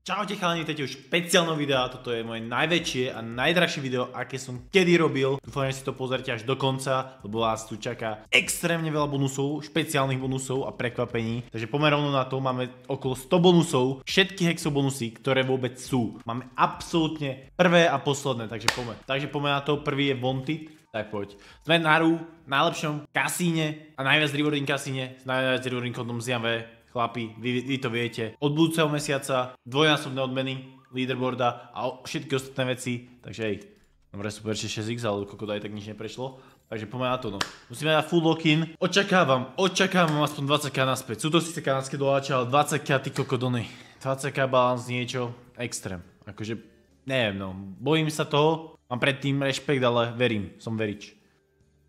Čaute chalani, vítajte už špeciálne video a toto je moje najväčšie a najdrahšie video, aké som kedy robil. Dúfam, že si to pozrite až do konca, lebo vás tu čaká extrémne veľa bonusov, špeciálnych bonusov a prekvapení. Takže poďme rovno na to, máme okolo 100 bonusov, všetky hexov bonusy, ktoré vôbec sú. Máme absolútne prvé a posledné, takže poďme na to. Prvý je Wanted. Tak poď. Sme na RU, najlepšom kasíne a najviac rewarding kasíne, s najviac rewarding kódom ZMV. Chlapi, vy to viete. Od budúceho mesiaca dvojnásobné odmeny, leaderboarda a všetky ostatné veci. Takže hej, dobre, super, 6x, ale koľko aj tak nič neprešlo. Takže poďme na to, no. Musíme dať full lock-in. Očakávam aspoň 20k naspäť. Sú to síce kanadské doláče, ale 20k ty kokodony. 20k balans niečo extrém. Akože, neviem, no. Bojím sa toho. Mám predtým rešpekt, ale verím. Som verič.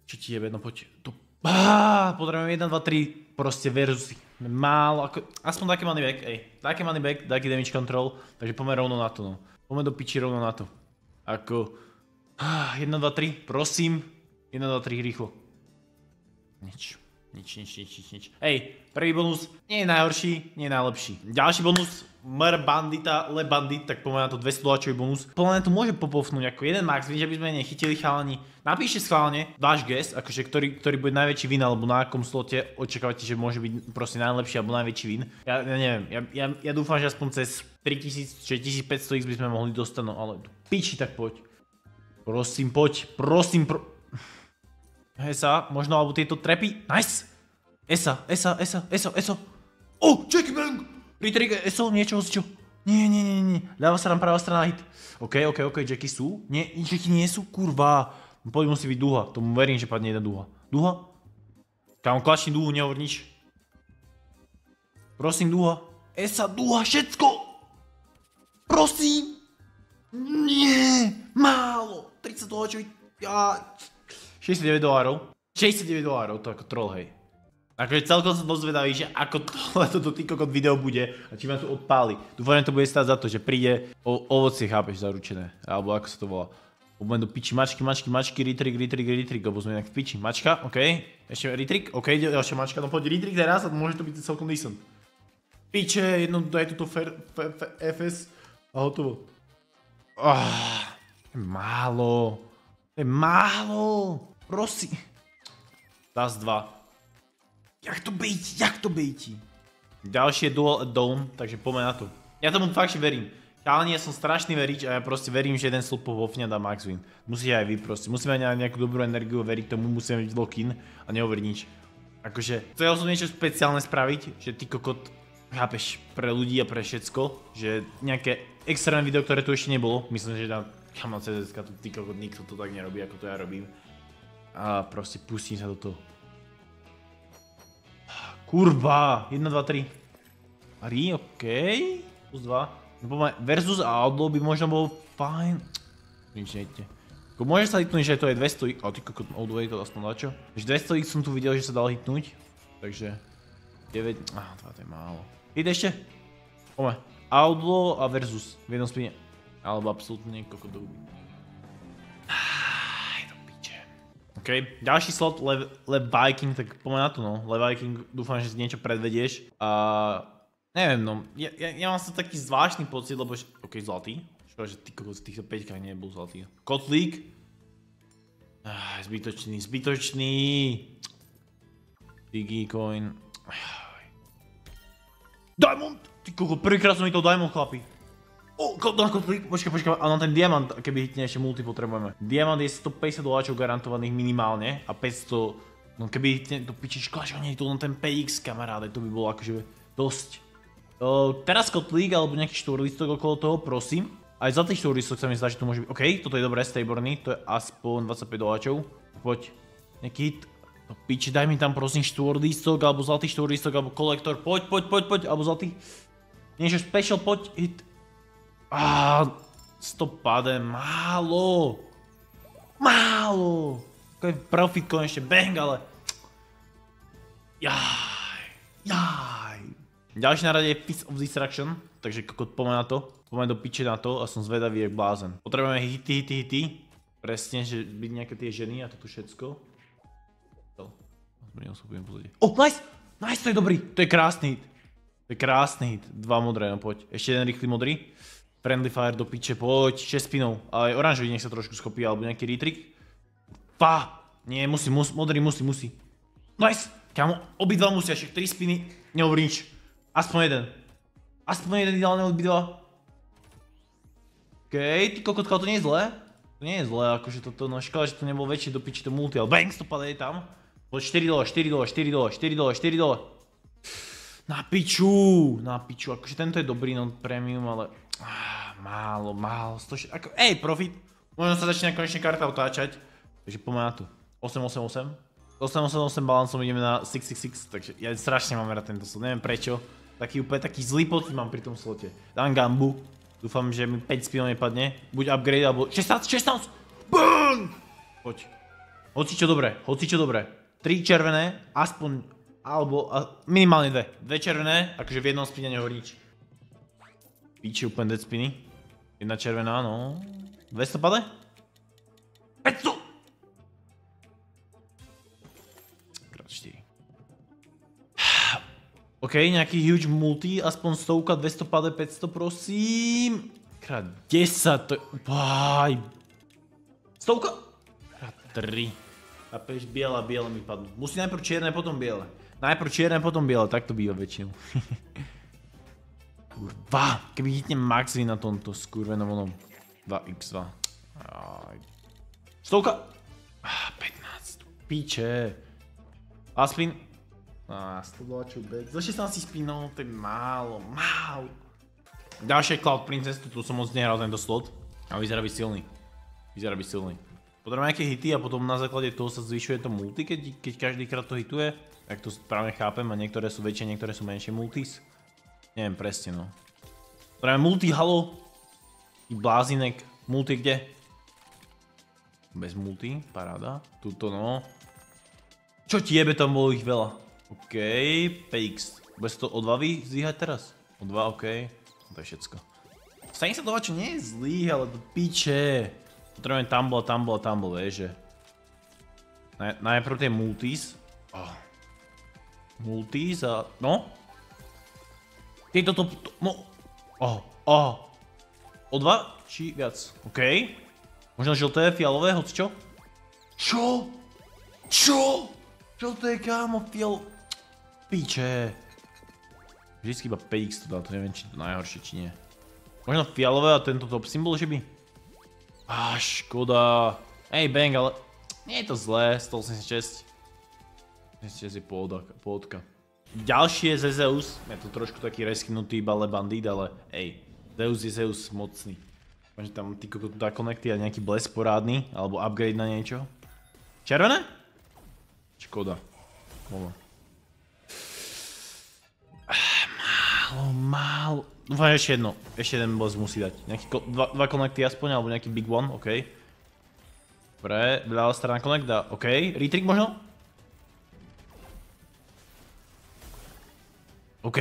Čo ti jebe, no poď. Potrebujem 1, 2, 3. Proste versus. Málo, aspoň taký money back, taký money back, taký damage control, takže poďme rovno na to, no. Poďme do piči rovno na to. Ako, 1, 2, 3, prosím, 1, 2, 3, rýchlo. Nič. Prvý bonus nie je najhorší, nie je najlepší. Ďalší bonus, Mr. Bandita, Le Bandit, tak poďme na to $200 bonus. Podľa mňa to môže popofnúť ako jeden max, že by sme nechytili chalani. Napíšte schválne váš guess, akože ktorý bude najväčší win, alebo na akom slote očakávate, že môže byť proste najlepší alebo najväčší win. Ja neviem, ja dúfam, že aspoň cez 3000, 6500x by sme mohli dostať, no ale piči, tak poď. Prosím, poď, Esa, možno, alebo tieto trepy. Nice! Esa. Jackie Bang! Retrig, Eso, niečo, čo? Nie. Ľava strana, pravá strana, hit. OK, Jackie sú? Nie, Jackie nie sú, kurva. Poď musí byť dúha, tomu verím, že padne jedna dúha. Dúha? Kámo, klačni dúhu, nehovor nič. Prosím, dúha. Esa, dúha, všetko! Prosím! Nie, málo. 30 doláčov, $69. $69, to ako troll, hej. Akože celkom som dozvedavý, že ako toto ty kokot video bude a či ma tu odpáli. Dúfam, že to bude stáť za to, že príde ovocie, chápeš, zaručené. Alebo ako sa to volá. Poďme do piči, mačky, retrig, lebo sme inak v piči. Mačka, OK. Ešte retrig, OK, ďalšia mačka, no poď retrig teraz a môže to byť celkom decent. Piče, jedno daj túto FS a hotovo. Málo. To je málo. Prosím. Das 2. Jak to bejti? Ďalšie je Dual Dome, takže poďme na to. Ja tomu fakt verím. Chalani, ja som strašný verič a ja proste verím, že jeden slot po Wolfňa dá max win. Musíte aj vy proste. Musíme mať nejakú dobrú energiu, veriť tomu, musíme byť lock-in a nehovoriť nič. Akože, chcel som niečo špeciálne spraviť, že ty kokot, chápeš, pre ľudí a pre všetko, že nejaké extrémne video, ktoré tu ešte nebolo, myslím, že na kanál CZSK tu ty kokot, nikto to tak nerobí, ako to ja robím. A proste pustím sa do toho. Kurva, 1, 2, 3. Ari, okej. Plus 2. No poďme, versus a outlaw by možno bol fajn. Nič nejde. Môže sa hitnúť, že to je 200x. A ty kokot, outlaw to aspoň dačo. Takže 200x som tu videl, že sa dal hitnúť. Takže 9, to je málo. Hit ešte. Poďme. Outlaw a versus v jednom spine. Alebo absolútne kokot do huby. OK, ďalší slot, Le Viking, tak poďme na to, no. Le Viking, dúfam, že si niečo predvedieš. A neviem, no. Ja mám sa taký zvláštny pocit, lebo... OK, zlatý. Škoda, že ty kokos v týchto 5-kách nebol zlatý. Kotlík. Zbytočný. Digicoin. Diamond! Ty kokos, prvýkrát som mi to Diamond, chlapi. Kotlík, počkaj, ale na ten diamant, keby hitne ešte multi potrebujeme. Diamant je $150 garantovaných minimálne a 500, no keby hitne to piči škoda, že nie je to na ten PX kamaráde, to by bolo akože dosť. Teraz kotlík alebo nejaký štvorlistok okolo toho, prosím. Aj za tých štvorlistok sa mi zdá, že to môže byť, OK, toto je dobré, Stayborny, to je aspoň $25. Poď, nejaký hit. No piči, daj mi tam prosím štvorlistok, alebo zlatý štvorlistok, alebo kolektor, poď, alebo zlatý. Niečo special, poď, hit. Stopade, málo. To je profit konečne, bang, ale... Jaj. Ďalší na rade je Fist of Destruction, takže kokot, poďme na to. Poďme do piče na to a som zvedavý jak blázen. Potrebujeme hity. Presne, že byť nejaké tie ženy a toto všetko. Nice, to je dobrý, to je krásny hit. To je krásny hit. 2 modré, no poď. Ešte jeden rýchly modrý. Friendly fire do piče, poď. 6 spinov. Ale aj oranžový nech sa trošku schopí, alebo nejaký retrik. Nie, modrý musí. Nice! Kámo, obidva musia, však 3 spiny. Nehovorím nič. Aspoň jeden. Ideálne obidva. Okej, ty kokotka, to nie je zlé. To nie je zlé, akože toto, no škoda, že to nebol väčší do piči to multi, ale bangs to padej tam. Poď 4 dole. Na piču, akože tento je dobrý, no premium, ale... málo, 100... profit. Možno sa začína konečne karta otáčať. Takže poďme na to. 888. 888 balansom ideme na 666, takže ja strašne mám rád tento slot, neviem prečo. Taký zlý pocit mám pri tom slote. Dám gambu. Dúfam, že mi 5 spinov nepadne. Buď upgrade, alebo 16! BANG! Poď. Hoci čo dobré. 3 červené, aspoň, alebo minimálne 2. 2 červené, akože v jednom spine nehovorí nič. Píči úplne dead spiny. 1 červená, no. 200 pade? 500! Krát 4. OK, nejaký huge multi, aspoň 100, 200 pade, 500 prosím. Krát 10, to je... Báj. 100. Krát 3. A peš biela mi padnú. Musí najprv čierne, potom biele. Tak to býva väčšinou. Kurva, keby hitnem maxi na tomto skurvenom onom. 2x2. 100. 15. Píče. Aspin. 100 bez. Za 16 spinov, to je málo. Ďalšie Cloud Princess, tu som moc nehral tento slot. A vyzerá byť silný. Potrebujeme nejaké hity a potom na základe toho sa zvyšuje to multi, keď každý krát to hituje. Tak to správne chápem a niektoré sú väčšie, niektoré sú menšie multis. Neviem presne, no. Potrebujeme multi, halo. I blázinek. Multi kde? Bez multi, paráda. Tuto no. Čo ti jebe, tam bolo ich veľa. OK, PX. Bez to o 2 vyzvíhať teraz? O 2, OK. To je všetko. Stane sa toho, čo nie je zlý, ale to piče. Potrebujem tumble, vieš, že. Najprv tie multis. Multis a... no? Tieto to... no... O 2 či viac. OK. Možno žlté, fialové, hoď čo? Čo? Žlté, kámo, Piče. Vždycky iba 5x to dá, to neviem, či to najhoršie, či nie. Možno fialové a tento top symbol, že by? Škoda. Bang, ale... nie je to zlé, 186. 186 je pohodka. Ďalší je Zeus. Je to trošku taký reskinutý bale bandit, ale Zeus je Zeus mocný. Možno tam ty kokot dá connecty a nejaký blesk porádny, alebo upgrade na niečo. Červené? Škoda. Bolo. Málo. Dúfam, ešte jedno. Ešte jeden blesk musí dať. Nejaký dva connecty aspoň, alebo nejaký big one, OK. Dobre, ľavá strana connect dá, OK. Retrik možno? OK.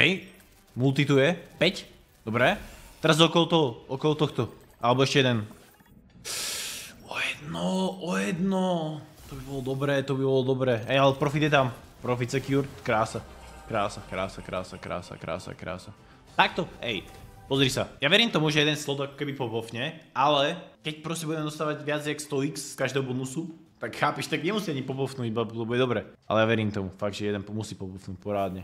Multi tu je. 5. Dobre. Teraz okolo tohto. Alebo ešte jeden. O jedno. To by bolo dobré. Ale profit je tam. Profit secured. Krása. Takto, pozri sa. Ja verím tomu, že jeden slot ako keby popofne, ale keď proste budem dostávať viac jak 100x z každého bonusu, tak chápiš, tak nemusí ani popofnúť, iba to bude dobre. Ale ja verím tomu, fakt, že jeden musí popofnúť porádne.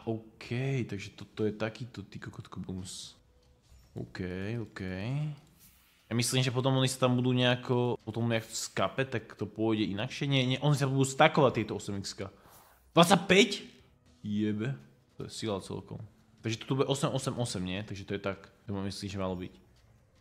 OK, takže toto je takýto ty kokotko bonus. OK. Ja myslím, že potom oni sa tam budú nejako skape, tak to pôjde inakšie. Nie, oni sa budú stakovať tieto 8x. 25? Jebe, to je sila celkom. Takže tu bude 888, nie? Takže to je tak, to ma myslíš, že malo byť.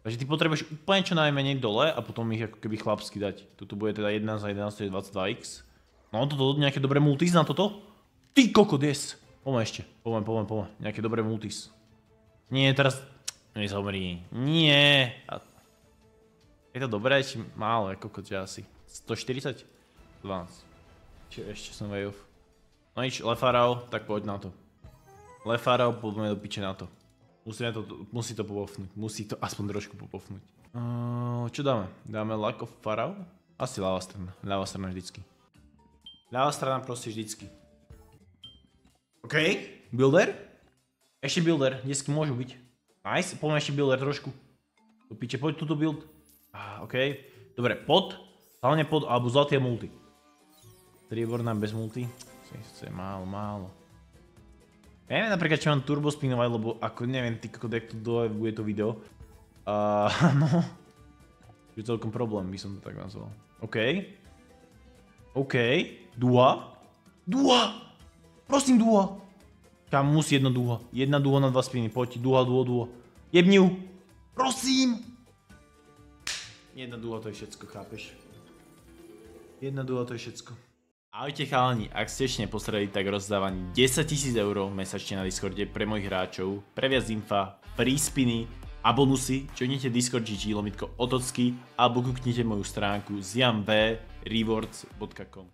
Takže ty potrebuješ úplne čo najmenej dole a potom ich ako keby chlapsky dať. Tuto bude teda 1 za 11, to je 22x. No toto nejaké dobré multis na toto? Ty kokot, yes! Poďme ešte, poďme. Nejaké dobré multis. Nie, teraz... nezaumerí. Nie! Je to dobré, či málo, ako kokot, že asi 140? 12. Či ešte som way off. No nič, Lefarao, tak poď na to. Lefarao, poďme do piče na to. Musí to popofnúť, musí to aspoň trošku popofnúť. Čo dáme? Dáme Luck of Pharaoh? Asi ľavá strana vždycky. Ľavá strana proste vždycky. OK, builder. Ešte builder, desky môžu byť. Nice, poďme ešte builder trošku. Do piče, poď túto build. OK. Dobre, pod. Hlavne pod, alebo zlatý a multi. Strieborná bez multi. Chce málo. Ja neviem napríklad, či mám turbo spinovať, lebo ako neviem, ty kako jak to bude to video. No. Je celkom problém, by som to tak nazval. OK. Duha. Prosím, duha. Kam musí jedna duha. Jedna duha na 2 spiny. Poď, duha. Jebni ju. Prosím. Jedna duha to je všetko, chápeš? Jedna duha to je všetko. Ahojte chalani, ak ste ešte nepostredali, tak rozdávam 10 000 eur mesačne na Discorde pre mojich hráčov. Pre viac infa, free spiny a bonusy, joinite Discord GG lomitko otocky alebo kúknite moju stránku ziamb.rewards.com.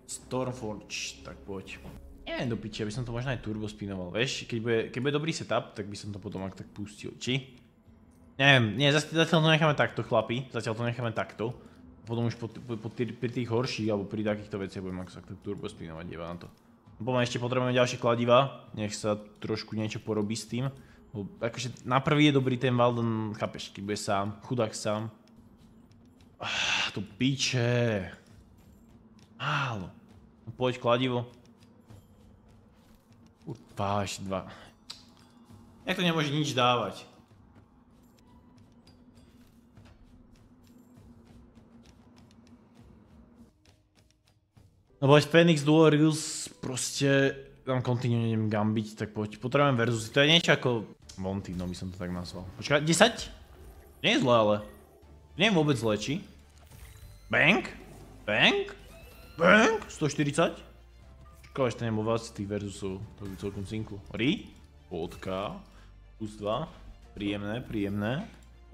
Stormforge, tak poď. Neviem do piči, aby som to možno aj turbo spinoval, vieš? Keď bude dobrý setup, tak by som to potom tak pustil, či? Neviem, nie, zatiaľ to necháme takto chlapi, Potom už pri tých horších, alebo pri takýchto veciach budem tak turbo spinovať, jeba na to. Potom ešte potrebujeme ďalšie kladiva, nech sa trošku niečo porobí s tým. Akože na prvý je dobrý ten Walden, chápeš, keď bude sám, chudák sám. To piče. Málo. Poď kladivo. Kurva, ešte 2. Jak to nemôže nič dávať? No poď Phoenix Dual Reels, proste tam continue nejdem gambiť, tak poď. Potrebujem versus, to je niečo ako Monty, no by som to tak nazval. Počkaj, 10? Nie je zle, ale. Nie je vôbec zle, či? Bang? 140? Škoda, ešte nebol vás tých versusov, to by celkom cinklo. Vodka, plus 2, príjemné.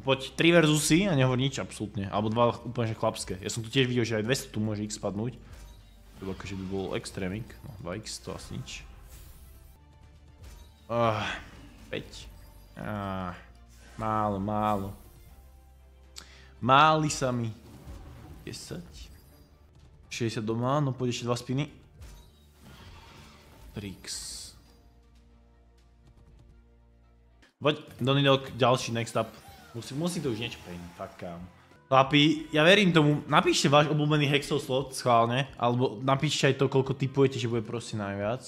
Poď 3 versusy a nehovor nič, absolútne. Alebo 2 úplne že chlapské. Ja som tu tiež videl, že aj 200 tu môže x padnúť. To akože by bol extrémik, no 2x to asi nič. 5. Málo. Máli sa mi. 10. 60 doma, no poď ešte 2 spiny. 3x. Poď, Donidok, ďalší, next up. Musí to už niečo prejsť, fakt kámo. Chlapi, ja verím tomu, napíšte váš obľúbený hexov slot, schválne, alebo napíšte aj to, koľko tipujete, že bude proste najviac.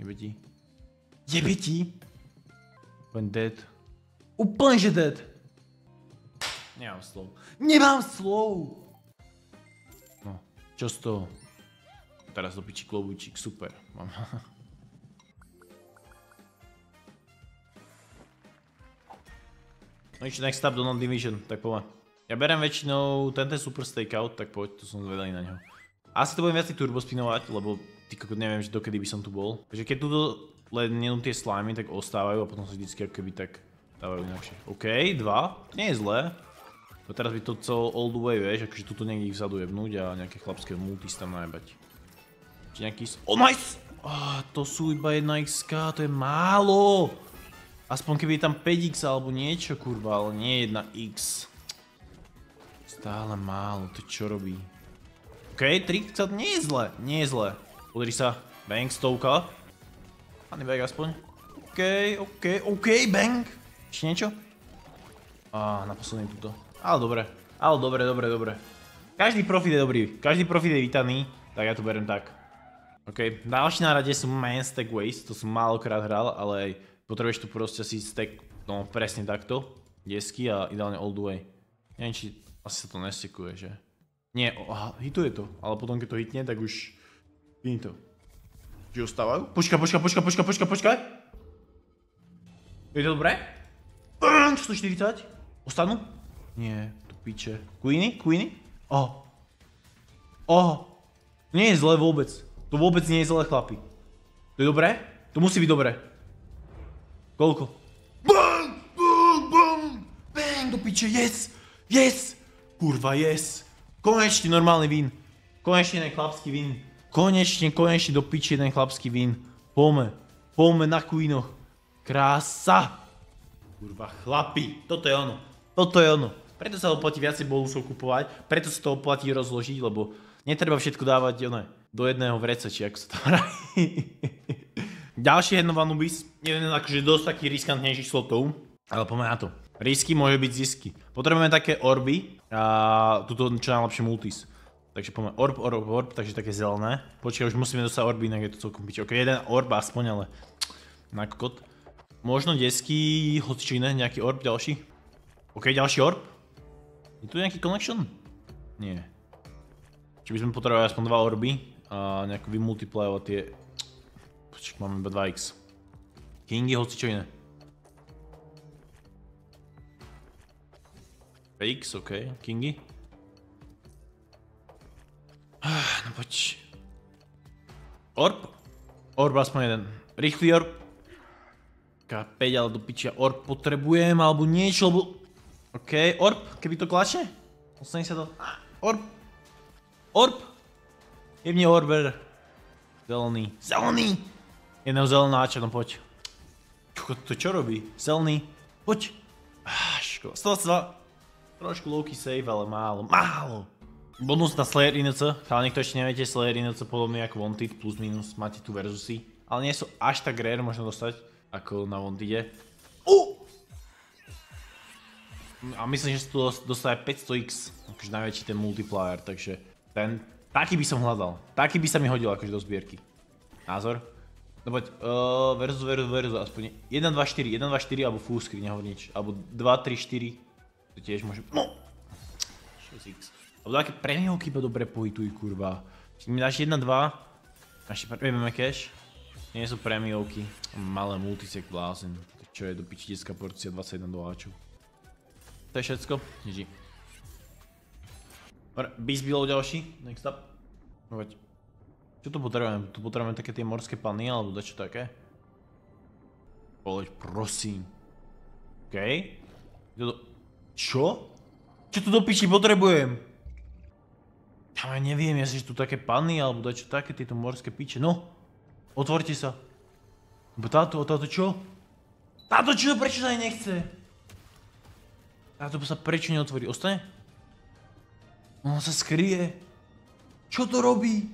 Jebe ti. Úplne dead. Úplne že dead. Nemám slov. No, čo z toho? Teraz do piči klobúčik, super. No ešte next up do non-division, tak poďme. Ja berem väčšinou tento super stakeout, tak poď, tu som zvedalý na ňo. Asi to budem viac turbo spinovať, lebo ty kokot neviem, že dokedy by som tu bol. Takže keď tuto len jenom tie slimy, tak ostávajú a potom sa vždycky ako keby tak dávajú inakšie. OK, 2, nie je zlé. To teraz by to celo all the way, vieš, akože tuto niekde ich vzadu jebnúť a nejaké chlapské multis tam najebať. Či nejaký... Oh, nice! To sú iba 1x, to je málo! Aspoň keby je tam 5x alebo niečo, kurva, ale nie 1x. Stále málo, to čo robí? OK, 3x nie je zle, Podri sa, bang, stovka. Ani bang aspoň. OK, bang! Ešte niečo? Na posledný tuto. Ale dobre, Každý profit je dobrý, každý profit je vítaný, tak ja to berem tak. OK, ďalší na rade sú main stack waste, to som málokrát hral, ale aj potrebuješ tu proste si stack, no presne takto, desky a ideálne all the way. Neviem, či asi sa to nestekuje, že? Nie, hituje to, ale potom keď to hitne, tak už vidím to. Či ostávajú? Počkaj. Je to dobré? 140? Ostanú? Nie, tu piče. Queenie? Nie je zle vôbec. To vôbec nie je zle, chlapi. To je dobré? To musí byť dobré. Koľko? Bang! Do piče, yes! Kurva, yes! Konečne normálny win. Konečne jeden chlapský win. Konečne do piče jeden chlapský win. Poďme na queenoch. Krása! Kurva, chlapi, toto je ono. Preto sa oplatí viacej bonusov kupovať, preto sa to oplatí rozložiť, lebo netreba všetko dávať do jedného vreca, či ako sa to vraví. Ďalší Head of Anubis, jeden akože dosť taký riskantnejší slotov, ale poďme na to. Risky môže byť zisky. Potrebujeme také orby a tuto čo najlepšie multis. Takže poďme orb, takže také zelené. Počkaj, už musíme dostať orby, inak je to celkom pič. Ok, jeden orb aspoň, ale na kokot. Možno desky, hoci či iné, nejaký orb ďalší. Ok, ďalší orb. Je tu nejaký connection? Nie. Či by sme potrebovali aspoň 2 orby a nejako vymultiplyovať tie... Počkaj, máme iba 2x. Kingy, hoci čo iné. X, ok, kingy. No poď. Orb? Orb aspoň jeden. Rýchly orb. K5, ale do pičia orb potrebujem, alebo niečo, lebo... Ok, orb, keby to klače? 80 to... Orb. Orb. Je mne orber. Zelený. Zelený! Jedného zelenáča, no poď. To čo robí? Zelený. Poď. Škoda. 122. Trošku low-key save, ale málo. Málo! Bonus na Slayer INC, ale niekto ešte neviete, Slayer INC podobný ako Wanted, plus minus, máte tu verzusy. Ale nie sú až tak rare možno dostať, ako na Wantede. A myslím, že tu dostane 500x, akože najväčší ten multiplier, takže ten, taký by som hľadal. Taký by sa mi hodil akože do zbierky. Názor? No poď, versus, aspoň 1, 2, 4, 1, 2, 4, alebo full screen, nehovor nič. Alebo 2, 3, 4, to tiež môže, no! 6x. Alebo také premiovky iba dobre pohituj, kurva. Čiže mi dáš 1, 2, ešte previeme cash. Nie sú premiovky, malé multisek blázen. Čo je do piči detská porcia 21 doláčov. To je všetko, GG. Beast Below ďalší, next up. Poď. Čo tu potrebujeme? Tu potrebujeme také tie morské panny, alebo dačo také? Poleď, prosím. Okej. Čo? Čo tu do piči potrebujem? Ja neviem, ja si tu také panny, alebo dačo také, tieto morské piče. No! Otvorte sa. Táto čo? Táto čo? Prečo sa aj nechce? Táto sa prečo neotvorí? Ostane? On sa skrie. Čo to robí?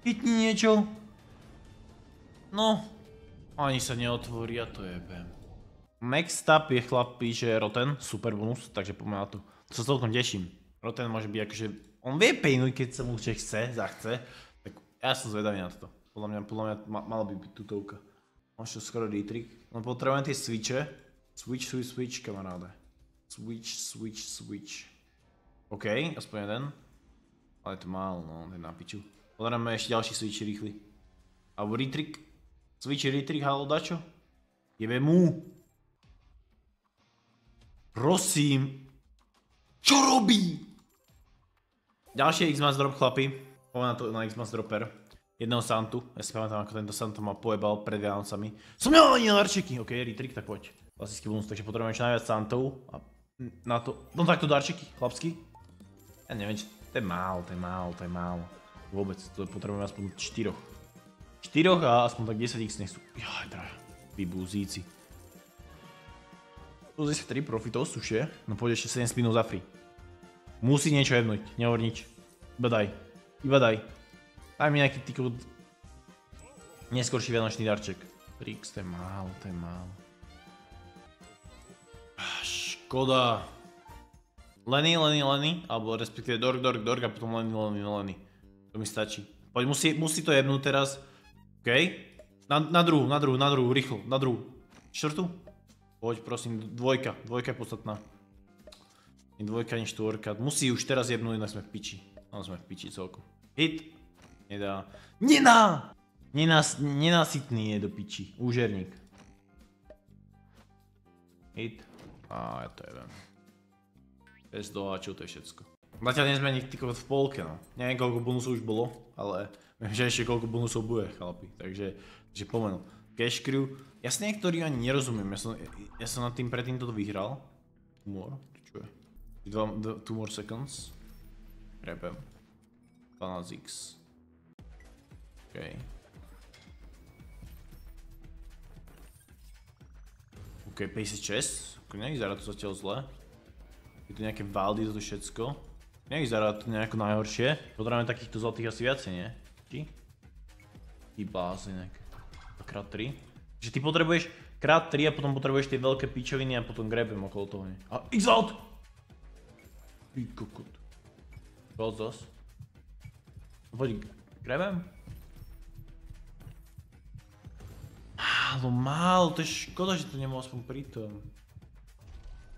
Chytni niečo. No. Ani sa neotvorí a to jebem. Next up je chlap píše Roten, super bonus, takže poďme na to. To sa celkom teším. Roten môže byť akože, on vie pejnúť, keď sa mu zachce. Tak ja som zvedavý na to. Podľa mňa malo by byť tutovka. Možno skoro retrik. No potrebujem tie switche. Switch, kamaráde. Switch. OK, aspoň jeden. Ale je to málo, no, ten na piču. Potrebujeme ešte ďalší switch rýchly. Alebo retrik. Switch, retrik, halo, dačo? Jebe mu. Prosím. Čo robí? Ďalší X-Mass drop, chlapi. Poďme na to na X-Mass dropper. Jedného Santu. Ja si pamätám, ako tento Santu ma pojebal pred Vianocami. Som nemal ani darčeky. OK, retrik, tak poď. Klasický bonus, takže potrebujeme čo najviac Santov. A na to, no takto darčeky, chlapsky. Ja neviem, to je málo. Vôbec, to potrebujeme aspoň 4. 4 a aspoň tak 10x nech sú. Jaj, traja. Vybúzíci. 63 profitov sušie, no pôjde ešte 7 spinov za free. Musí niečo jebnúť, nehovor nič. Iba daj. Daj mi nejaký týko... Neskorší vianočný darček. Rix, to je málo. Škoda. Lenny, alebo respektíve Dork a potom Lenny. To mi stačí. Poď, musí to jebnúť teraz. OK. Na druhú, rýchlo, na druhú. Štvrtú? Poď, prosím, dvojka je podstatná. Ni dvojka, ni štvorka. Musí už teraz jebnúť, inak sme v piči. No sme v piči celkom. Hit. Nedá. Nenasytný je do piči. Úžerník. Hit. A ja to jebem. Bez doláčov, to je všetko. Zatiaľ nie sme nikdy v polke, no. Neviem, koľko bonusov už bolo, ale viem, že ešte koľko bonusov bude, chlapi. Takže pomenul. Cash Crew. Ja si niektorý ani nerozumiem, ja som nad tým predtým toto vyhral. Tumor, čo je? 2 more seconds. Repem. 12x. OK. OK, 56. Nevyzerá to zatiaľ zle. Je tu nejaké valdy, toto všetko. Nevyzerá to nejako najhoršie. Potrebujeme takýchto zlatých asi viacej, nie? Či? I blázy nejaké. Krát 3. Že ty potrebuješ krát 3 a potom potrebuješ tie veľké pičoviny a potom grebem okolo toho. A X-out! Ty kokot. Dosť. Poď, grebem? Málo, to je škoda, že to nemohol aspoň pri tom.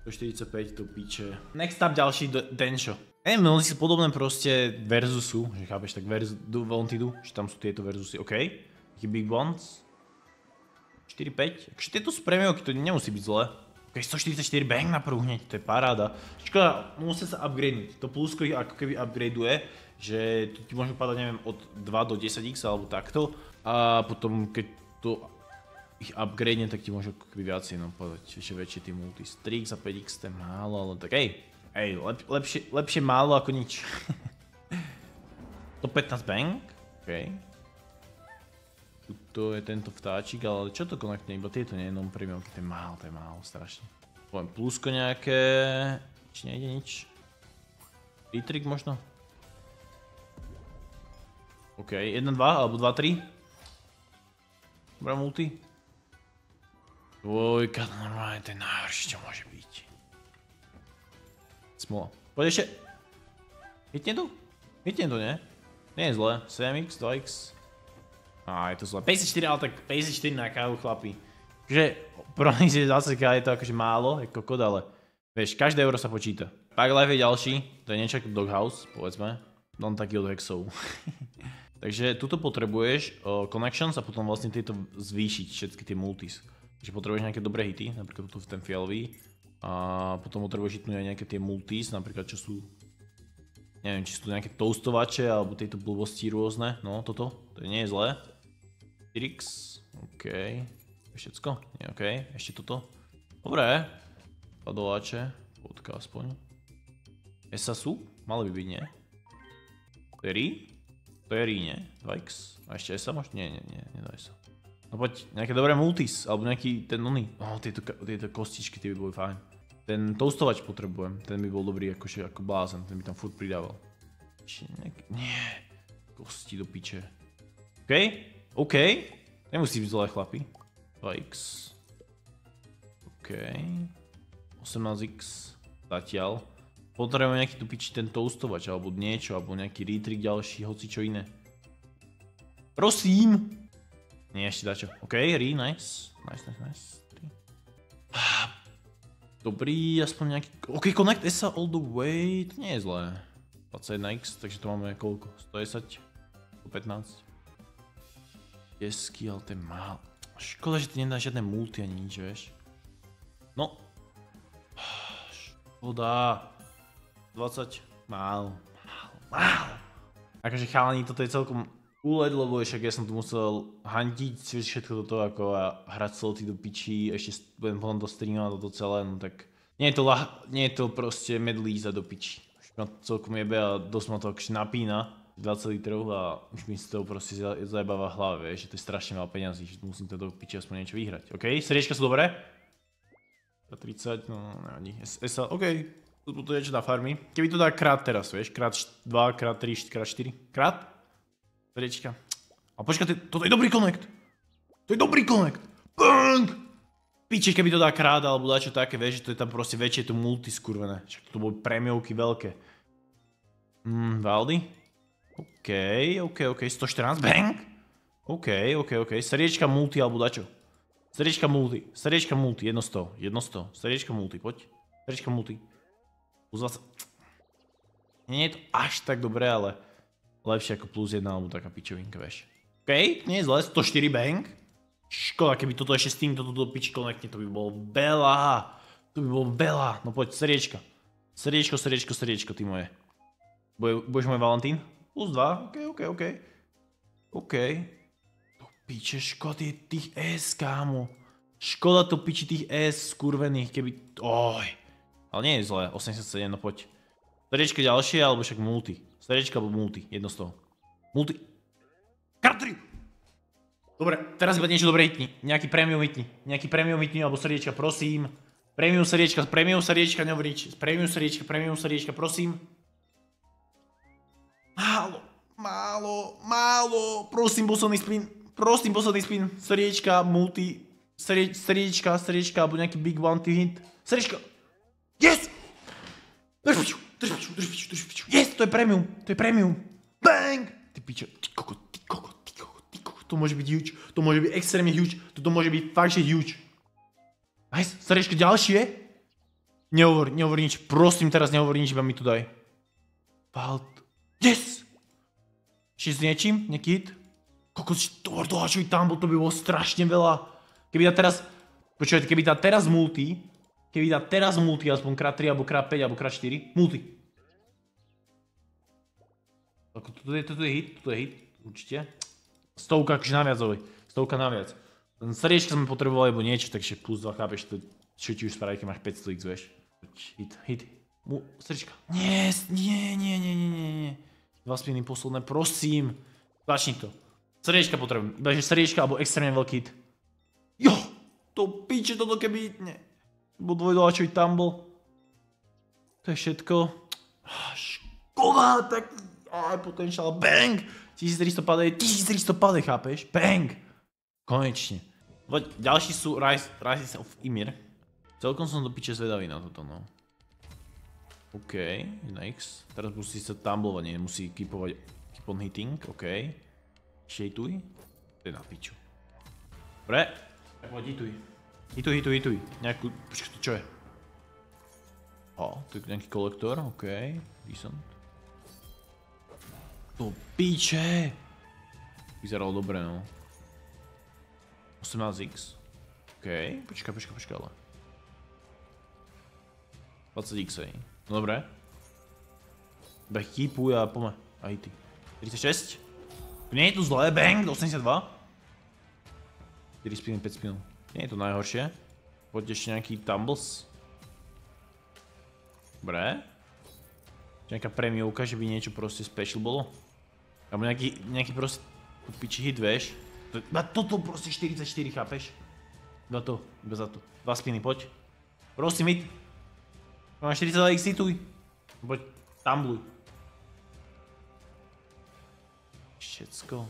145 to piče. Next up ďalší Densho. Neviem, oni sú podobné proste versusu, že chápeš, tak Wantedu, že tam sú tieto versusy, OK. Taký big ones. 4-5, akože tieto sú premiovky, to nemusí byť zle. OK, 144 bang na prvú hneď, to je paráda. Škoda, musia sa upgradenúť, to plusko ich ako keby upgradeuje, že tu ti môžu padať, neviem, od 2 do 10x alebo takto. A potom keď to ich upgradne, tak ti môžu ako keby viacej padať, ešte väčšie tí multis. 3x a 5x to je málo, ale tak lepšie málo ako nič. To 15 bang, OK. Tuto je tento vtáčik, ale čo to konektne, iba tieto nie, non premiumky, to je málo, strašne. Poviem plusko nejaké, či nejde nič. Litrik možno? OK, 1, 2, alebo 2, 3. Dobrá multi. Dvojka, normálne, to je najhoršie, čo môže byť. Smola. Poď ešte. Hitne to, nie? Nie je zle. 7x, 2x. Á, je to zle. 54, ale tak 54 na kávu, chlapi. Takže, pro nich je zase je to akože málo, je kokot, ale vieš, každé euro sa počíta. Pack Life je ďalší, to je niečo ako Doghouse, povedzme. Len taký od hexov. Takže tuto potrebuješ connections a potom vlastne tieto zvýšiť, všetky tie multis. Takže potrebuješ nejaké dobré hity, napríklad tu ten fialový. A potom potrebuješ hitnúť aj nejaké tie multis, napríklad čo sú... Neviem, či sú tu nejaké toastovače, alebo tieto blbosti rôzne. No, toto, to nie je zlé. 4x, OK. Všetko? Nie, OK. Ešte toto. Dobré. Padovače, vodka aspoň. Esa sú? Mali by byť, nie? To je Ri? To je Ri, nie? 2x. A ešte Esa možno? Nie, nedaj sa. No poď, nejaké dobré multis, alebo nejaký ten oný. Tieto kostičky, tie by boli fajn. Ten toastovač potrebujem, ten by bol dobrý akože ako blázen, ten by tam furt pridával. Nie, kosti do piče. OK. Nemusí byť zlé, chlapi. 2x. OK. 18x. Zatiaľ. Potrebujem nejaký tu piči ten toastovač, alebo niečo, alebo nejaký retrik ďalší, hoci čo iné. Prosím! Nie, ešte dačo. OK, Ri, nice. Nice. Dobrý, aspoň nejaký... OK, connect Esa all the way, to nie je zlé. 21x, takže to máme koľko? 110? 115? Desky, ale to je málo. Škoda, že ty nedá žiadne multi ani nič, vieš. No. Škoda. 20? Málo. Akože chalani, toto je celkom... úlet, lebo však ja som tu musel handiť všetko toto ako a hrať sloty do pičí, ešte budem potom to streamovať toto celé, no tak nie je to proste medlíza do pičí. Už ma celkom jebe a dosť ma to akože napína, 20 litrov a už mi z toho proste zajebáva hlave, vieš, že to je strašne veľa peňazí, že musím to do piči aspoň niečo vyhrať, OK? Srdiečka sú dobré? 30, no nevadí, Esa, OK, tu je čo na farmy. Keby to dá krát teraz, vieš, krát 2, krát 3, krát 4, krát? Srdiečka. A počkaj, toto je dobrý connect. To je dobrý connect. Bang! Piče, keby to dá krát alebo dá čo také, vieš, že to je tam proste väčšie, to multi skurvené. Však to boli prémiovky veľké. Valdy? OK, 114, bang! OK, srdiečka multi alebo dačo. Srdiečka multi, jedno z toho. Srdiečka multi, poď. Srdiečka multi. Plus 20. Nie je to až tak dobré, ale... lepšie ako plus 1 alebo taká pičovinka, vieš. OK, nie je zle, 104 bang. Škoda, keby toto ešte s týmto do piči konektne, to by bolo veľa. No poď, srdiečka. Srdiečko, ty moje. Budeš môj Valentín? Plus 2, OK. To piče, škoda je tých S, kámo. Škoda to piči tých S skurvených, keby... Ale nie je zle, 87, no poď. Srdiečka ďalšie, alebo však multi. Srdiečka alebo multi, jedno z toho. Multi. Kartry! Dobre, teraz iba niečo dobré hitni. Nejaký premium hitni, alebo srdiečka, prosím. Premium srdiečka, nehovorič. Premium srdiečka, prosím. Málo. Prosím, posledný spin. Prosím, posledný spin. Srdiečka, multi. Srdiečka, alebo nejaký big bounty hint. Srdiečka. Yes! Drž piču. Yes, to je premium. Bang! Ty pičo, ty kokot. To môže byť huge. To môže byť extrémne huge. Toto môže byť fakt, že huge. Nice, srdiečka ďalšie. Nehovor nič. Prosím, teraz nehovor nič, iba mi to daj. Falt. Yes! Ešte s niečím? Nejaký hit? Kokos, dohačuj tam, bo to by bolo strašne veľa. Keby dá teraz... Počujete, keby dá teraz multi, aspoň krát 3, alebo krát 5, alebo krát 4, multi. Toto je hit, určite. 100 akože naviac, oj. 100 naviac. Srdiečka sme potrebovali, alebo niečo, takže plus 2, chápeš, to čo ti už spraví, keď máš 500x, vieš. Hit. Srdiečka. Nie. 2 spiny posledné, prosím. Začni to. Srdiečka potrebujem, iba že srdiečka, alebo extrémne veľký hit. Jo! To piče, toto keby hitne. Bo dvojdoláčový tumble. To je všetko. Škoda, tak... Potentiál, bang! 1300 padej, chápeš? Bang! Konečne. Ďalší sú Rises of Ymir. Celkom som do piče zvedavý na toto, no. OK, next. Teraz musí sa tumblovať, nemusí keep on hitting, OK. Shatuj. To je na piču. Dobre. Tak poď hituj. Nejakú... Počkaj, to čo je? To je nejaký kolektor, OK. Decent. To piče! Vyzeralo dobre, no. 18x. OK, počkaj, ale. 20x, hej. No dobre. Iba keepuj a poďme. A hity. 36. Nie je to zlé, bang, 82. 4 spiny, 5 spinov. Nie je to najhoršie. Poďte ešte nejaký tumbles. Dobre. Nejaká prémiovka, že by niečo proste special bolo. Alebo nejaký proste piči hit, vieš. Iba toto proste 44, chápeš? Iba za to. 2 spiny, poď. Prosím, hit. Máš 42x, hituj. Poď, tumbluj. Všetko.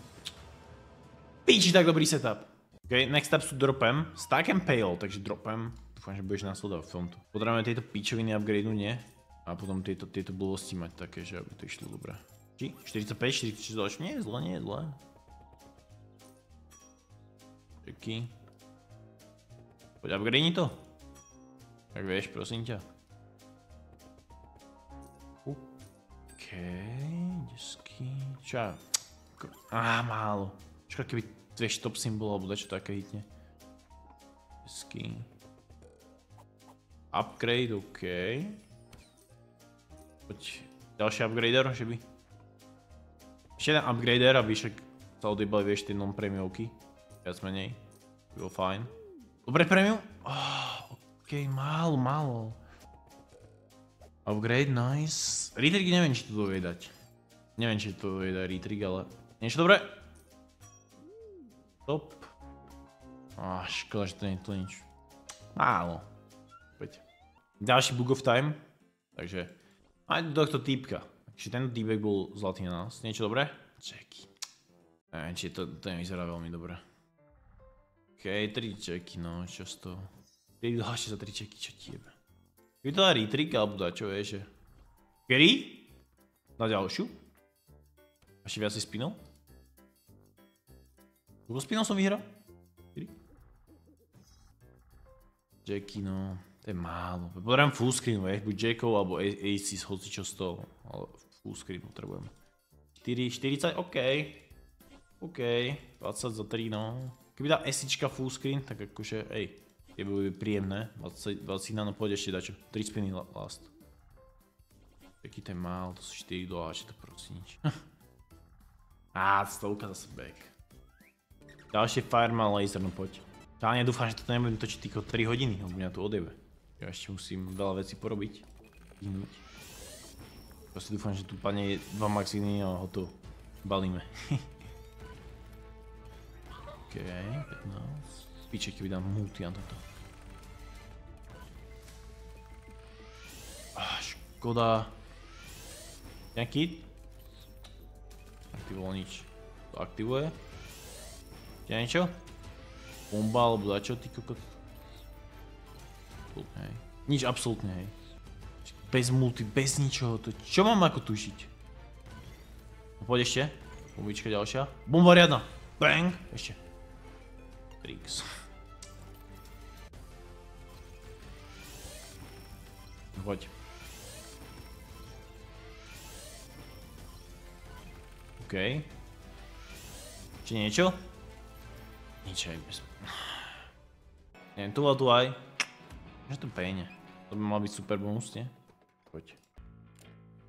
Piči, tak dobrý setup. OK, next up sú dropem. Stack and pale, takže dropem. Dúfam, že budeš nasledovať v tomto. Potrebujeme tieto pičoviny upgradeu, nie? A potom tieto blbosti mať také, že aby to išlo dobre. Či? 45, 46, nie je zle. Čeky. Poď upgradeni to. Tak vieš, prosím ťa. OK, desky. Čo? Málo. Čo keby vieš top symbol alebo dačo také hitne. Desky. Upgrade, OK. Poď ďalší upgrader, že by. Ešte jeden upgrader, aby však sa odjebali, vieš, tie non-premiovky. Viac menej. Bylo fajn. Dobre premium? OK, málo. Upgrade, nice. Retrig neviem, či to dovie dať. Neviem, či to dovie dať retrig, ale... Niečo dobré? Top. Škoda, že to nie je to nič. Málo. Poď. Ďalší bug of time. Takže... Aj do tohto týpka. Takže tento týpek bol zlatý na nás. Niečo dobré? Checky. Neviem, či to nevyzerá veľmi dobré. OK, 3 checky, no, čo z toho? Ty dlášte za 3 checky, čo ti jebe? Keby to dá retrig, alebo dá čo vieš, že... Kedy? Na ďalšiu? Ešte viacej spinov? Koľko spinov som vyhral? 4? Jacky, no... To je málo. Potrebujem full screen, vieš, buď Jackov, alebo Aces, hoci čo z toho. Ale full screen potrebujem. 40, OK. OK, 20 za 3, no. Keby dá Esička full screen, tak akože, je by príjemné. 20 no pôjde ešte dačo. 3 spiny last. Taký to je málo, to sú 4 doláče, to prosím nič. 100 zase back. Ďalšie Fireman Laser, no poď. Ja nedúfam, že toto nebudem točiť týko 3 hodiny, lebo mňa tu odjebe. Ja ešte musím veľa vecí porobiť. Proste dúfam, že tu padne 2 maxiny a hotovo. Balíme. OK, 15. Piče, keby dám multi na toto. Škoda. Nejaký? Aktivoval nič. To aktivuje. Ešte niečo? Bomba alebo dačo, ty kokot? Absolutne, hej. Nič absolútne, hej. Bez multi, bez ničoho, to čo mám ako tušiť? No poď ešte. Bombička ďalšia. Bomba riadna. Bang! Ešte. Trix. No poď. OK. Ešte niečo? Nič aj bez... Neviem, tu aj. Že to pejne. To by mal byť super bonus, nie? Poď.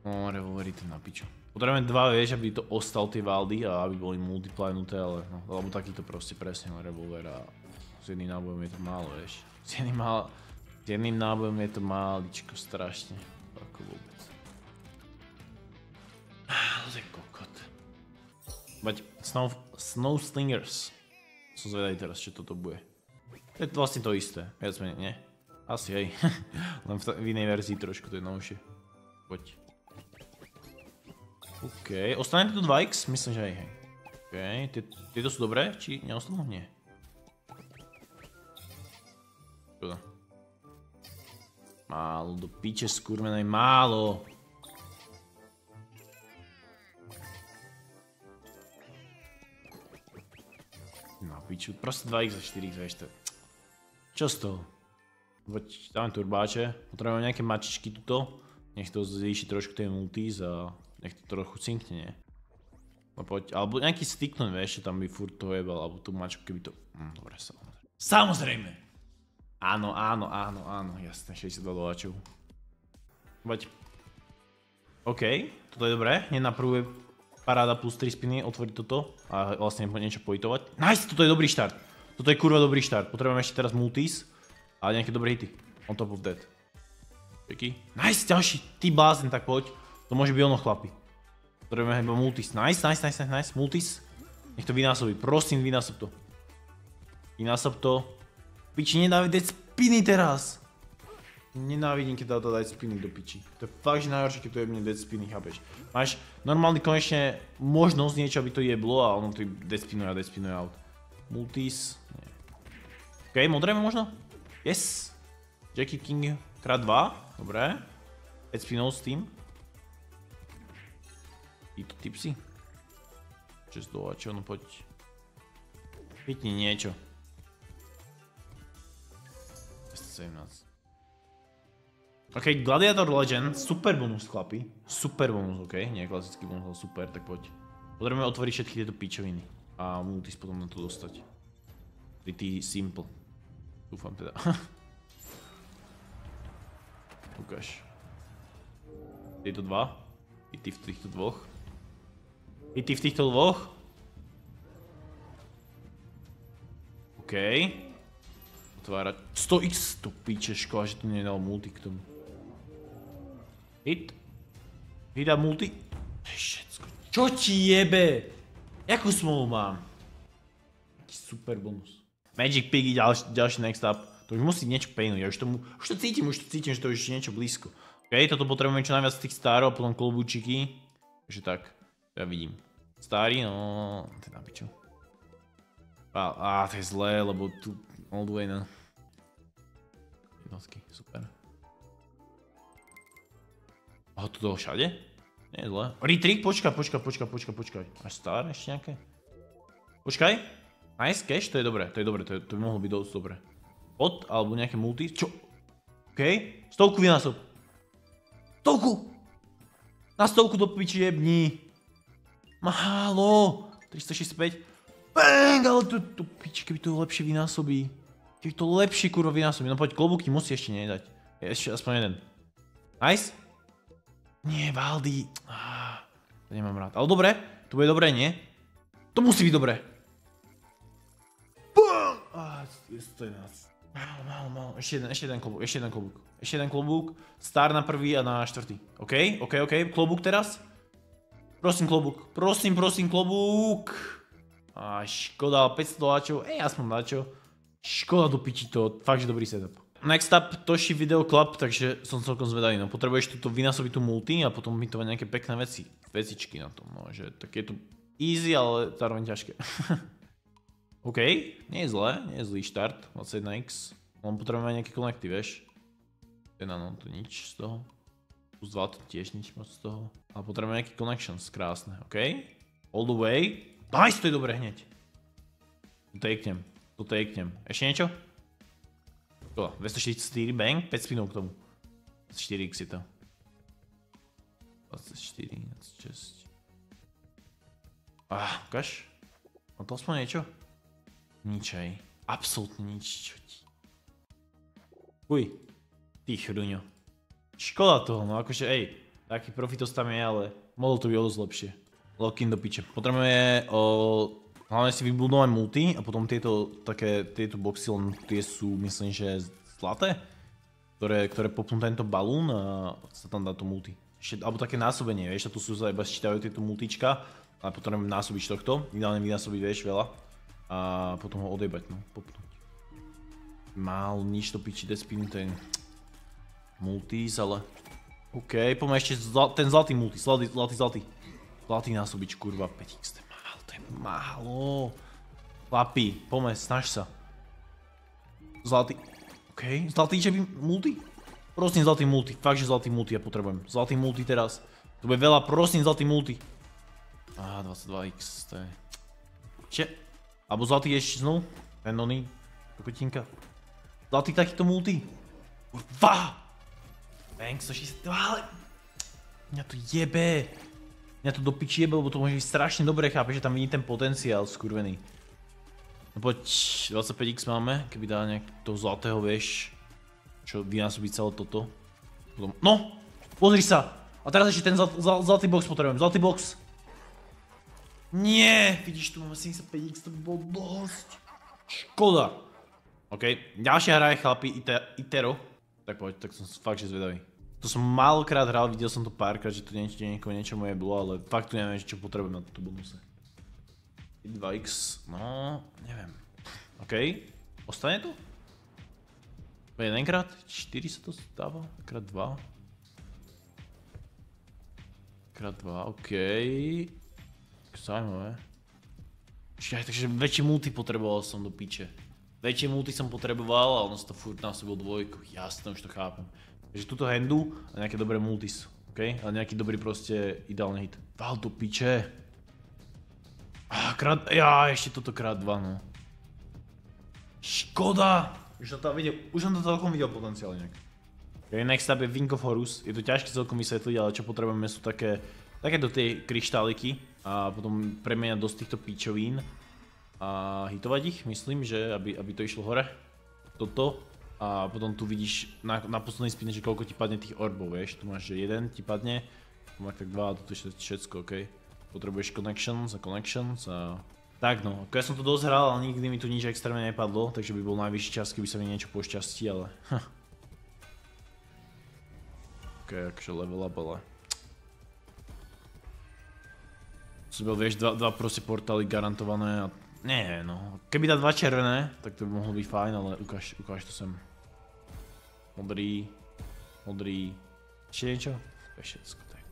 No, revolvery to na piču. Potrebujeme dva, vieš, aby to ostal tie valdy a aby boli multiplynuté, ale no, lebo takýto proste presne revolver a s jedným nábojom je to málo, vieš. S jedným nábojom je to máličko, strašne. Ako vôbec. To je kokot. Bať, Snow Slingers. Som zvedavý teraz, čo toto bude. To je vlastne to isté, viac menej, nie? Asi hej. Len v inej verzii trošku, to je novšie. Poď. OK, ostane tu 2x? Myslím, že aj hej. OK, tieto sú dobré? Či neostanú? Nie. Čo to? Málo, do piče skurvenej, málo. No piču, proste 2x a 4x, vieš to. Čo z toho? Dáme turbáče, potrebujeme nejaké mačičky tuto. Nech to zvýši trošku tie multis a nech to trochu cinkne, nie? No poď, alebo nejaký sticknúť, vieš, že tam by furt to jebal, alebo tú mačku, keby to... Dobre, samozrejme. Samozrejme! Áno, jasné, 62 doláčov. Poď. OK, toto je dobré, hneď na prvú je paráda plus 3 spiny, otvoriť toto a vlastne niečo pohitovať. Nice, toto je dobrý štart. Toto je kurva dobrý štart, potrebujeme ešte teraz multis a nejaké dobré hity. On top of that. Čeky. Nice, ďalší, ty blázen, tak poď. To môže byť ono, chlapi. Potrebujeme iba multis. Nice, multis. Nech to vynásobí, prosím, vynásob to. Vynásob to. Piči, nedávaj dead spiny teraz. Nenávidím, keď to dať spiny do piči. To je fakt, že najhoršie, keď to jebne dead spiny, chápeš. Máš normálne konečne možnosť niečo, aby to jeblo a ono to dead spinuje out. Multis. Nie. OK, modrejme možno? Yes. Jackie King krát 2. Dobre. Dead spinov s tým. Títo tipsy. 6 doláčov, no poď. Chytni niečo. 217. OK, Gladiator Legend, super bonus, chlapi. Super bonus, OK, nie je klasický bonus, ale super, tak poď. Potrebujeme otvoriť všetky tieto pičoviny. A multis potom na to dostať. Pretty simple. Dúfam teda. Ukáž. Tieto dva. I ty v týchto dvoch. I ty v týchto dvoch. OK. Otvárať 100x, to píče, škoda, že tu nedal multi k tomu. Hit. Hit a multi. Všetko. Čo ti jebe? Jakú smolu mám? Taký super bonus. Magic Piggy, ďalší next up. To už musí niečo pejnúť, ja už to cítim, že to už je niečo blízko. OK, toto potrebujeme čo najviac z tých stárov a potom klobúčiky. Takže tak, ja vidím. Starý, no, to je na piču. To je zlé, lebo tu all the way na jednotky, super. Tu toho všade? Nie je zlé. Retrik, počkaj. Až star ešte nejaké? Počkaj. Nice cash, to je dobré, to by mohlo byť dosť dobré. Pod, alebo nejaké multi, čo? OK, 100 vynásob. 100! Na 100 do piči jebni. Málo. 365. Bang, ale to piči, keby to lepšie vynásobí. Keby to lepšie kurva vynásobí. No poď, klobúky musí ešte nedať. Ešte aspoň jeden. Nice. Nie, Valdy. To nemám rád. Ale dobre, to bude dobré, nie? To musí byť dobré. BAM! 111. Málo. Ešte jeden klobúk. Star na prvý a na štvrtý. OK. Klobúk teraz. Prosím, klobúk. Škoda, 500 doláčov. Aspoň dáčo. Škoda do piči to. Fakt, že dobrý setup. Next up, Toshi Video Club, takže som celkom zvedavý, no potrebuješ tuto vynásobiť tú multi a potom mytovať nejaké pekné vecičky na tom, no že tak je to easy, ale zároveň ťažké. OK, nie je zlé, nie je zlý štart, 21x. Len potrebujeme aj nejaké konekty, vieš. No, to nič z toho. Plus 2 to tiež nič moc z toho. Ale potrebujeme nejaký connections, krásne, OK. All the way. Nice, to je dobre hneď. To taknem. Ešte niečo? 244 bang, 5 spinov k tomu. 24x je to. 24, 26. Ukáž? Mám to aspoň niečo? Nič aj. Absolútne nič, čo ti. Uj. Ty chruňo. Škoda toho, no akože taký profitos tam je, ale mohlo to byť o dosť lepšie. Lock-in do piče. Potrebujeme hlavne si vybudovať multi a potom tieto boxy, len tie sú, myslím, že zlaté, ktoré popnú tento balún a sa tam dá to multi. Alebo také násobenie, vieš, a tu sú iba sčítajú tieto multička, ale potrebujeme násobiť tohto, ideálne vynásobiť, vieš, veľa a potom ho odjebať, no, popnúť. Málo nič to piči, despin, ten multis, ale OK, poďme ešte ten zlatý multi, zlatý násobič, kurva, 5x, to je málo. Chlapi, poďme, snaž sa. Zlatý, OK, zlatý, že by multi? Prosím, zlatý multi, fakt, že zlatý multi ja potrebujem. Zlatý multi teraz, to bude veľa, prosím, zlatý multi. 22x, to je... Če? Alebo zlatý ešte znovu? Ten oný, kokotinka. Zlatý takýto multi. Kurva! Bang, 162, ale... Mňa to jebe. Mňa to do piči jebe, lebo to môže byť strašne dobre, chápeš, že tam vidí ten potenciál skurvený. No poď, 25x máme, keby dá nejak toho zlatého, vieš, čo vynásobí celé toto. No! Pozri sa! A teraz ešte ten zlatý box potrebujem, zlatý box. Nie! Vidíš, tu máme 75x, to by bolo dosť. Škoda. OK, ďalšia hra je chlapi, Itero. Tak poď, tak som fakt, že zvedavý. To som málokrát hral, videl som to párkrát, že tu niečo moje bolo, ale fakt tu neviem, čo potrebujem na túto bonuse. 2x, no, neviem. OK, ostane tu? Jedenkrát? 4 sa to stáva? Krát 2? Krát 2, OK. Zaujímavé. Takže väčší multi potreboval som do piče. Väčšie multi som potreboval a ono sa to furt násobil dvojku. Jasné, už to chápem. Takže túto handu a nejaké dobré multis. OK? Ale nejaký dobrý proste ideálny hit. Val do piče. Ešte toto krát 2, no. Škoda! Už som to celkom videl potenciál nejak. OK, next up je Wing of Horus. Je to ťažké celkom vysvetliť, ale čo potrebujeme sú takéto tie kryštáliky. A potom premeniať dosť týchto píčovín. A hitovať ich, myslím, že aby to išlo hore. Toto. A potom tu vidíš na poslednej spine, že koľko ti padne tých orbov, vieš. Tu máš, že jeden ti padne. Tu máš tak 2 a toto je všetko, OK. Potrebuješ connections a... Tak no, ako ja som to dosť hral, ale nikdy mi tu nič extrémne nepadlo, takže by bol najvyšší čas, keby sa mi niečo pošťastí, ale... OK, akože level up, ale... Som bol, vieš, dva proste portály garantované a... Nie, no. Keby dá 2 červené, tak to by mohlo byť fajn, ale ukáž to sem. Modrý... Ešte niečo? To je všetko, tak.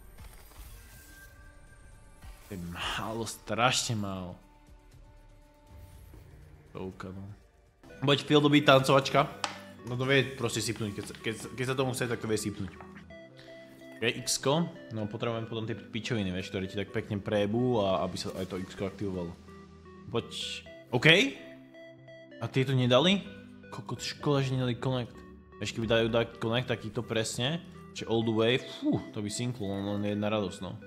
To je málo, strašne málo. Touka, no. Buď Phil dobí tancovačka. No to vie proste sypnúť, keď sa tomu chce, tak to vie sypnúť. OK, X-ko. No potrebujem potom tie pičoviny, vieš, ktoré ti tak pekne prejebu a aby sa aj to X-ko aktivovalo. Poď... OK? A tieto nedali? Kokot, škoda, že nedali connect. Vieš, keby dajú connect takýto presne, že all the way, fú, to by synklo, len jedna radosť, no.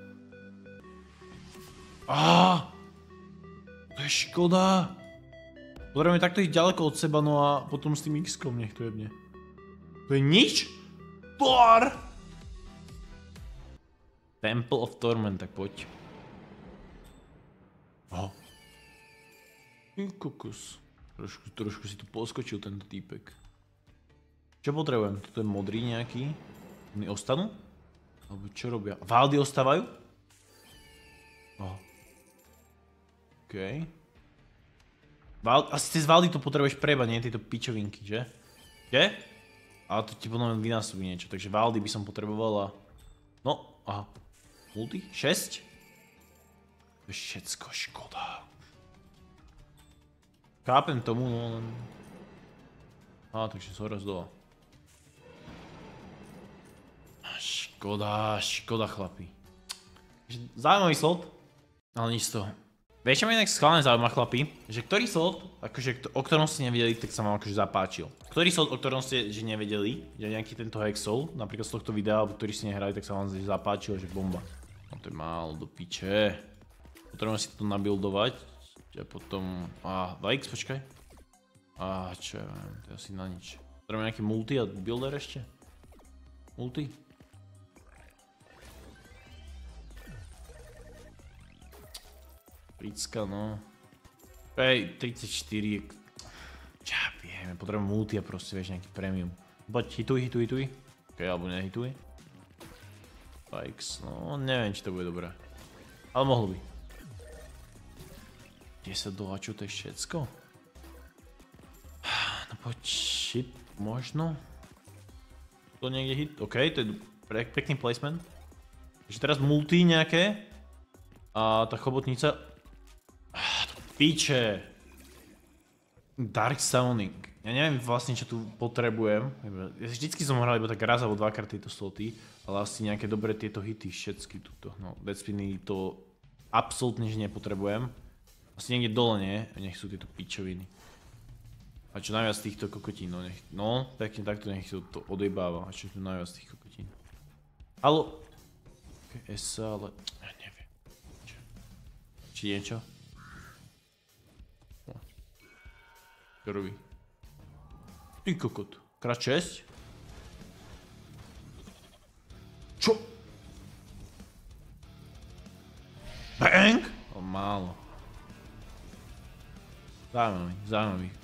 To je škoda. Potrebujeme takto ísť ďaleko od seba, no a potom s tým X-kom nech to jebne. To je nič? Thor! Temple of Torment, tak poď. Aha. Kokos. Trošku si tu poskočil tento týpek. Čo potrebujem? Toto je modrý nejaký. Oni ostanú? Alebo čo robia? Valdy ostávajú? Aha. OK. Asi cez Valdy to potrebuješ prebať, nie tieto pičovinky, že? Že? Ale to ti potom vynásobí niečo, takže Valdy by som potrebovala... No, aha. Multi? 6? To je všetko škoda. Chápem tomu, no len... takže som raz dole. Škoda chlapi. Zaujímavý slot, ale nič z toho. Vieš, čo ma inak schválne zaujíma chlapi? Že ktorý slot, akože, o ktorom ste nevedeli, tak sa vám akože zapáčil. Ktorý slot, o ktorom ste že nevedeli, že nejaký tento Hexol, napríklad z tohto videa, alebo ktorý ste nehrali, tak sa vám zapáčil, že bomba. No to je málo do piče. Potrebujem si to nabuildovať. A potom... 2x, počkaj. Čo ja viem, to je asi na nič. Potrebujem nejaký multi a builder ešte? Multi? Pricka, no. 34. Ča, vieme, potrebujem multi a proste, vieš, nejaký premium. Poď, hituj. Ok, alebo nehituj. 2x, no, neviem, či to bude dobré. Ale mohlo by. 10 $, čo to je všetko? No poď, shit, možno. To niekde hit, ok, to je pekný placement. Takže teraz multi nejaké. A tá chobotnica... Piče. Dark Summoning. Ja neviem vlastne, čo tu potrebujem. Vždycky som hral iba tak raz alebo dvakrát tieto sloty, ale asi nejaké dobré tieto hity, všetky tuto. No, deadspiny to absolútne že nepotrebujem. Asi niekde dole nie, nech sú tieto pičoviny. A čo najviac týchto kokotín, no pekne takto nech to odjebáva, a čo tu najviac tých kokotín. Halo? Ok, SA, ale... ja neviem. Či niečo? Čo robí? Ty kokot. Krát 6? Čo? Bang? O, málo. Zaujímavý.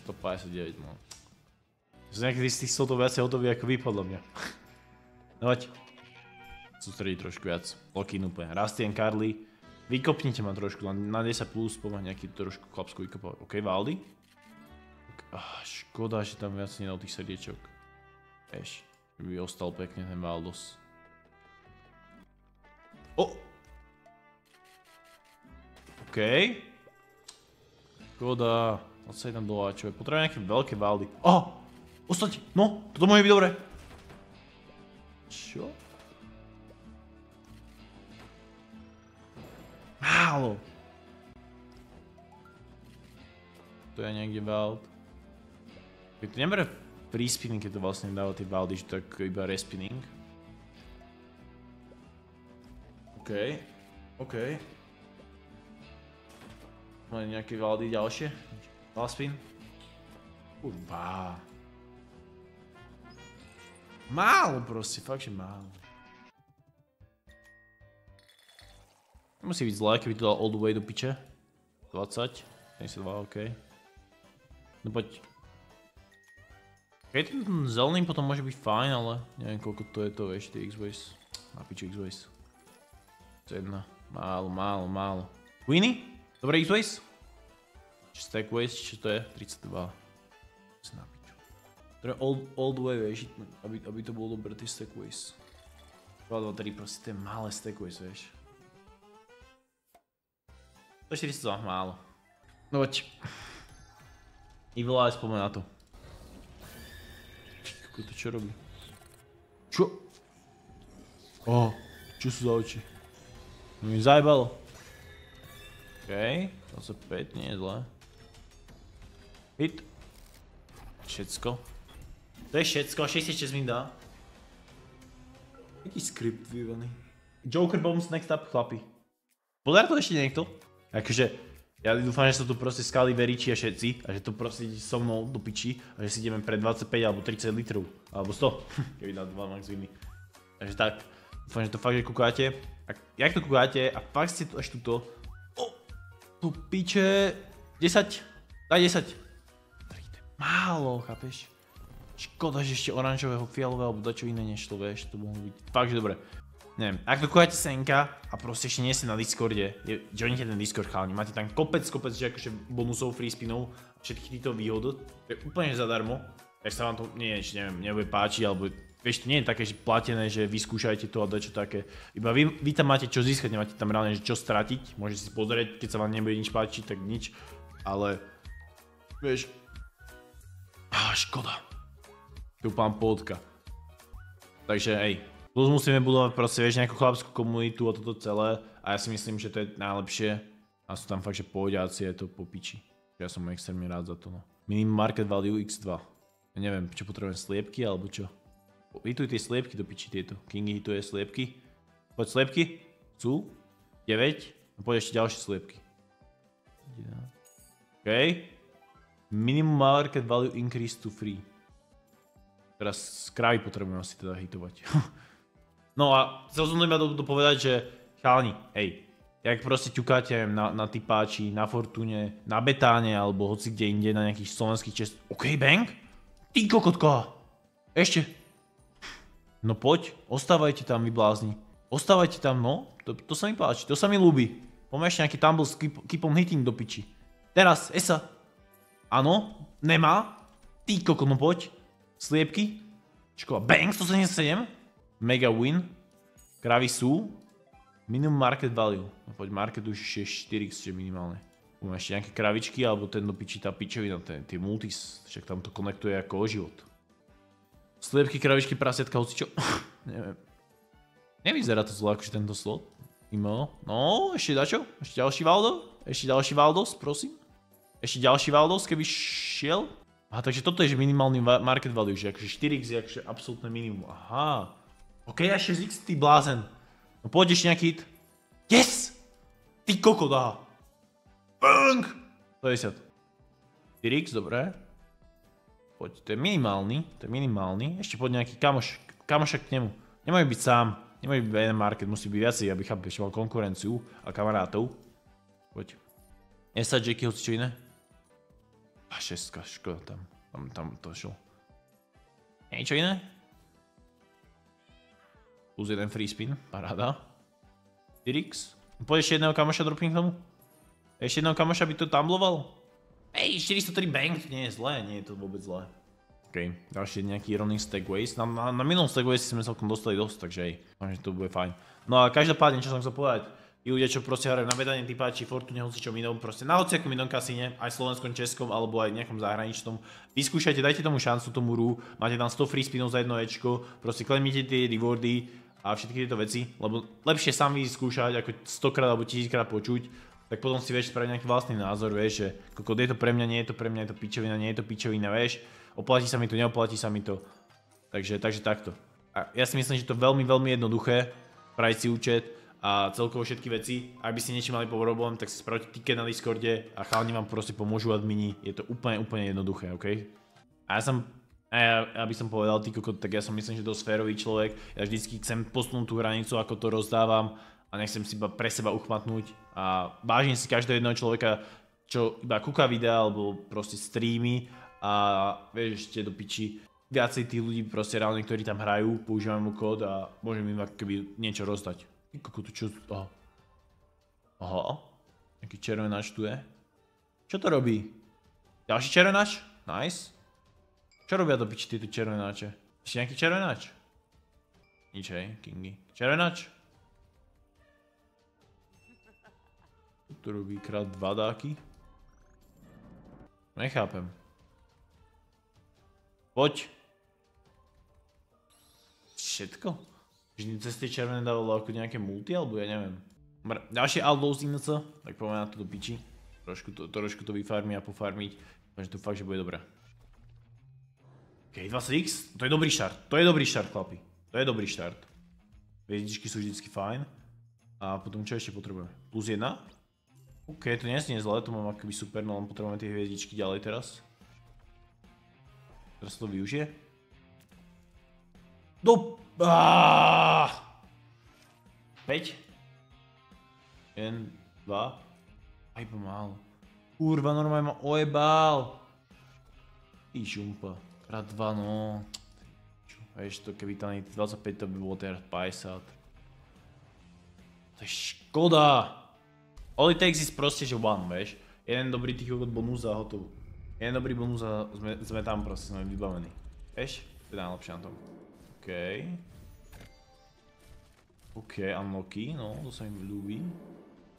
159, no. Som nejaký z tých slotov viacej hotový ako vy, podľa mňa. Noď. Sústrediť trošku viac. Lokin úplne. Rastien, Karli. Vykopnite ma trošku, na 10 plus, poďme nejaký trošku chlapskú vykopať. Ok, Valdy. Škoda, že tam viac nedal tých srdiečok. Eš, že by ostal pekne ten Valdos. Ok. Škoda. Odsaj tam doláčové. Potrebujem nejaké veľké Valdy. Ostať, no, toto môže byť dobré. Čo? Málo. To je niekde Vald. Keď to nebere free spinning, keď to vlastne dáva tie Valdy, že to je iba respinning. OK. Máme nejaké Valdy ďalšie? Last spin? Kurva. Málo proste, fakt, že málo. Nemusí byť zlé, keby to dal all the way do piče. 20, 72, ok. No poď. Ok, ten zelený potom môže byť fajn, ale neviem koľko to je to, vieš, tie X-Ways. Na piču X-Ways. To je jedna. Málo. Queenie? Dobre X-Ways? Či Stack Ways, čo to je? 32. Na piču. To je all the way, vieš, aby to bolo dobré, tie Stack Ways. 2, 2, 3, proste tie malé Stack Ways, vieš. 142, málo. No poď. Evil Eye, spomeň na to. To čo robí? Čo? Čo sú za oči? No mi zajebalo. OK, 25, nie je zlé. Hit. Všetko. To je všetko, 66 mi dá. Jaký skript vyvaný. Joker Bombs next up, chlapi. Podľa to ešte niekto? Akože, ja dúfam, že sú tu proste Skali, Veriči a všetci a že to proste ide so mnou do piči a že si ideme pre 25 alebo 30 litrov, alebo 100, keby dal 2 max viny. Takže tak, dúfam, že to fakt, že kúkáte. Jak to kúkáte a fakt ste tu až tuto. Tu piče, 10, daj 10. Málo, chápeš? Škoda, že ešte oranžového, fialového alebo dačo iné nešlo, vieš, to mohlo byť fakt, že dobre. Neviem, ak to kúkate senka a proste ešte nie ste na Discorde, joinite ten Discord, chalani, máte tam kopec, že akože bonusov, free spinov, všetky týchto výhody, to je úplne zadarmo, tak sa vám to, neviem, nebude páčiť, alebo vieš, to nie je také, že platené, že vyskúšajte to a dačo také. Iba vy tam máte čo získať, nemáte tam reálne že čo stratiť. Môžete si pozrieť, keď sa vám nebude nič páčiť, tak nič. Ale, vieš, škoda. To je úplná pohodka. Takže, hej, plus musíme budovať proste, vieš, nejakú chlapskú komunitu a toto celé. A ja si myslím, že to je najlepšie. A sú tam fakt, že pohodiaci, je to po piči. Ja som extrémne rád za to, no. Minimum market value x2. Ja neviem, čo potrebujem, sliepky alebo čo? Hituj tie sliepky do piči tieto. Kingy hituje sliepky. Poď sliepky. Sú. 9. A poď ešte ďalšie sliepky. OK. Minimum market value increase to free. Teraz krávy potrebujem asi teda hitovať. No a chcel som iba dopovedať, že chalani, hej. Jak proste ťukáte na typáči, na Fortune, na Betáne alebo hoci kde inde na nejakých slovenských čest. OK, bang? Ty kokotka. Ešte. No poď, ostávajte tam, vy blázni. Ostávajte tam, no. To sa mi páči, to sa mi ľúbi. Poďme ešte nejaký tumble s keep on hitting do piči. Teraz, Esa. Áno, nemá. Ty koko, no poď. Sliepky. Škoda, bang, 177. Mega win. Kravy sú. Minimum market value. No poď, market už je 4x, čiže minimálne. Poďme ešte nejaké kravičky, alebo ten do piči, tá pičovina, tie multis. Však tam to konektuje ako o život. Sliepky, kravičky, prasiatka, hocičo. Neviem. Nevyzerá to zlo akože tento slot. Imo. No, ešte dačo? Ešte ďalší Valdo? Ešte ďalší Valdos, prosím. Ešte ďalší Valdos, keby šiel. Aha, takže toto je že minimálny market value, že akože 4x je akože absolútne minimum. Aha. OK, a 6x, ty blázen. No poď ešte nejaký hit. Yes! Ty koko, dá. Bang! 150. 4x, dobré. Poď, to je minimálny, ešte poď nejaký kamoša k nemu. Nemajú byť sám, nemajú byť jeden market, musí byť viacej, aby chápeš, mal konkurenciu a kamarátov. Poď. Esa, Jackie, hoci čo iné? A 6, škoda, tam to šlo. Niečo iné? Plus jeden free spin, paráda. 4x. Poď ešte jedného kamoša dropím k tomu? Ešte jedného kamoša by to tumbloval? Ej, 403 bang, nie je zlé, nie je to vôbec zlé. OK, ďalšie nejaký running stagways. Na minulom stagways sme sa dostali dosť, takže hej, že to bude fajn. No a každopádne, čo som chcel povedať, tí ľudia, čo proste hrajú na bedanie typáči, Fortune, hocičom inom, proste na hociakom inom kasíne, aj slovenskom, českom, alebo aj nejakom zahraničnom, vyskúšajte, dajte tomu šancu, tomu RU, máte tam 100 free spinov za jedno ečko, proste klemite tie rewardy a všetky tieto veci, lebo lepšie sám vyskúšať, ako 100-krát alebo 1000-krát počuť. Tak potom si vieš spraviť nejaký vlastný názor, vieš, že kokot je to pre mňa, nie je to pre mňa, je to pičovina, nie je to pičovina, vieš. Oplatí sa mi to, neoplatí sa mi to. Takže takto. A ja si myslím, že to je veľmi, veľmi jednoduché, spraviť si účet a celkovo všetky veci. Ak by ste niečo mali problém, tak si spravte ticket na Discorde a chalani vám proste pomôžu admini. Je to úplne jednoduché, OK? A ja by som povedal, ty kokot, tak ja som myslím, že dosť férový človek. Ja vždycky chcem posunúť tú hranicu, ako to rozdávam. A nechcem si iba pre seba uchmatnúť a vážim si každého jedného človeka, čo iba kúka videa alebo proste streamy a vieš ešte do piči viacej tých ľudí proste reálne, ktorí tam hrajú, používam mu kód a môžem im keby niečo rozdať. Ty čo? Aha. Nejaký červenáč tu je. Čo to robí? Ďalší červenáč? Nice. Čo robia do piči tieto červenáče? Ešte nejaký červenáč? Nič hej, kingy. Červenáč? To robí krát 2 dáky. Nechápem. Poď. Všetko? Vždy cez tie červené dávalo ako nejaké multi, alebo ja neviem. Ďalšie Outlaws Inc. Tak poďme na to do piči. Trošku to vyfarmiť a pofarmiť. Takže to fakt, že bude dobré. OK, 20x. To je dobrý štart. To je dobrý štart, chlapi. To je dobrý štart. Hviezdičky sú vždycky fajn. A potom čo ešte potrebujeme? Plus 1. OK, to nie je zlé, to mám akoby super, no len potrebujeme tie hviezdičky ďalej teraz. Teraz to využije. Do... 5. 1, 2. Aj pomálo. Kurva, normálne ma ojebal. Ty žumpa. Krát 2, no. Vieš to, keby tam 25, to by bolo teraz 50. To je škoda. All it takes is proste, že one, vieš. Jeden dobrý tých bonus a hotovo. Jeden dobrý bonus a sme tam proste, sme vybavení. Vieš? To je najlepšie na tom. OK. OK, unlocky, no, to sa mi ľúbi.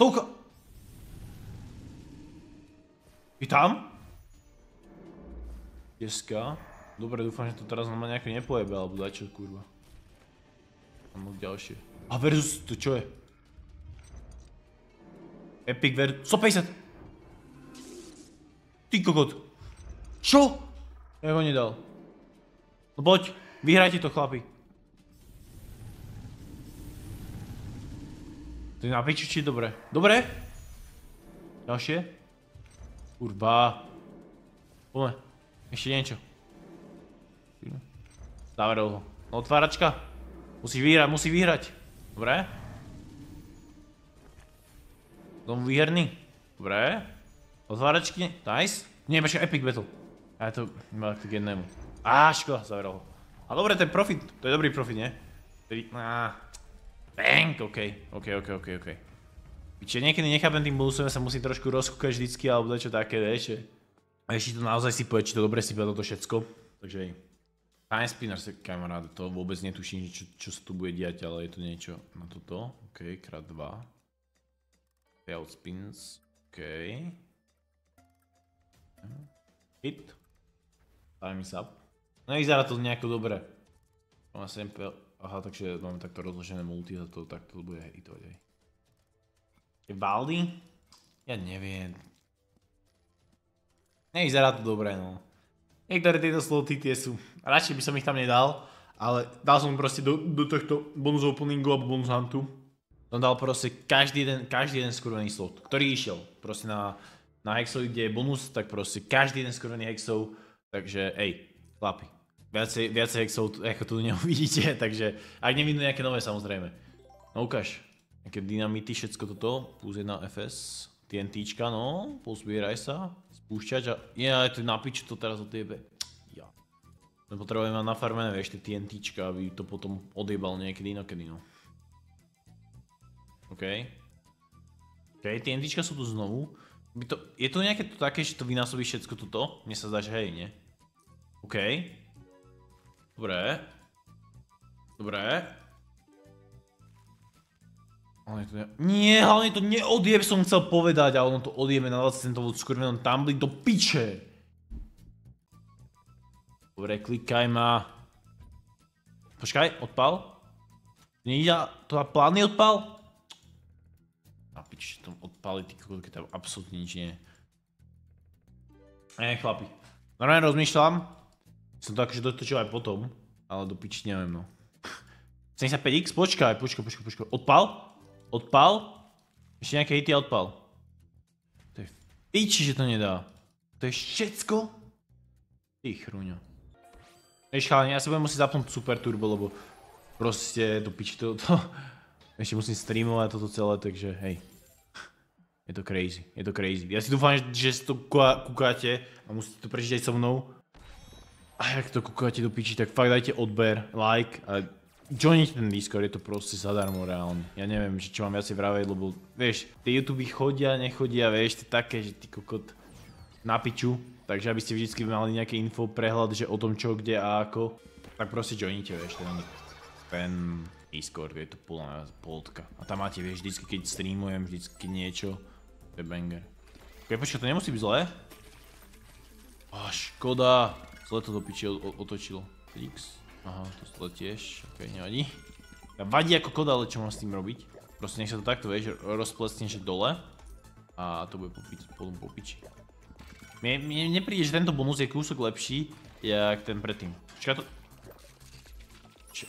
Toľko! I tam? Jeska. Dobre, dúfam, že to teraz na ma nejako nepojebe, alebo dačo, kurva. Mám ďalšie. A versus, to čo je? Epic versus... 150! Ty kokot. Čo? Ja ho nedal. No poď, vyhrajte to, chlapi. To je na piči, či dobre? Dobre? Ďalšie? Kurva. Poďme. Ešte niečo. Zavrel ho. No otváračka. Musíš vyhrať. Dobre? Som výherný. Dobre? Otváračky. Nice. Nie, počkaj, epic battle. A ja to iba tak jednému. Škoda, zavrel ho. A dobre, ten profit. To je dobrý profit, nie? Bang, OK. Čiže niekedy nechápem tým bonusom, sa musí trošku rozkúkať vždycky, alebo dačo také, vieš. A ešte to naozaj si povie, či to dobre si povie toto všetko. Takže Time Spinner sa kamaráde, to vôbec netuším, čo sa tu bude diať, ale je to niečo na toto. OK, krát 2. Payout spins. OK. Hit. Time is up. No vyzerá to nejako dobre. Máme 7 aha, takže máme takto rozložené multi, za to takto to bude hitovať aj. Je Baldi? Ja neviem. Nevyzerá to dobre, no. Niektoré tieto sloty tie sú, radšej by som ich tam nedal, ale dal som proste do tohto bonus openingu alebo bonus huntu. Som dal proste každý jeden skurvený slot, ktorý išiel proste na hexovi, kde je bonus, tak proste každý jeden skurvený hexov, takže chlapi. Viacej hexov, ako tu neuvidíte, takže ak nevidno nejaké nové samozrejme. No ukáž, nejaké dynamity, všetko toto, plus 1 FS, TNTčka, no, pozbieraj sa, spúšťač a to je na piču, to teraz odjebe. Ja. My potrebujeme mať nafarmené, vieš, tie TNTčka, aby to potom odjebal niekedy inokedy, no. OK, TNTčka sú tu znovu. Je to nejaké to také, že to vynásobí všetko toto? Mne sa zdá, že hej, nie? OK. Dobre. Nie, hlavne to neodjeb som chcel povedať, ale ono to odjebe na 20 centovú skurvenom tumbli do piče. Dobre, klikaj ma. Počkaj, odpal. Nejde to na plánny odpal? Na piče, to odpali, ty kokot, keď tam absolútne nič nie je. Chlapi. Normálne rozmýšľam. Som to akože dotočil aj potom, ale do piči neviem, no. 75x? Počkaj. Odpal? Ešte nejaké hity a odpal. To je v piči, že to nedá. To je všetko? Ty chruňo. Vieš chalani, ja si budem musieť zapnúť super turbo, lebo proste do piči to... Ešte musím streamovať toto celé, takže hej. Je to crazy. Ja si dúfam, že si to kúkáte a musíte to prežiť aj so mnou. A ak to kúkáte do piči, tak fakt dajte odber, like a joinite ten Discord, je to proste zadarmo reálne. Ja neviem, čo mám viacej vraveť, lebo vieš, tie YouTube nechodia, vieš, to je také, že ty kokot na piču. Takže aby ste vždycky mali nejaké info, prehľad, že o tom čo, kde a ako, tak proste joinite, vieš, ten Discord, je to plná poltka. A tam máte, vieš, vždycky keď streamujem, vždycky niečo, to je banger. Ok, počkaj, to nemusí byť zlé. Škoda. Zle to do piči otočilo. X. Aha, to zle tiež. Ok, nevadí. Vadí ako koda, ale čo mám s tým robiť? Proste nech sa to takto, vieš, rozplesneš dole. A to bude potom po piči. Mne nepríde, že tento bonus je kúsok lepší, jak ten predtým. Počkaj to...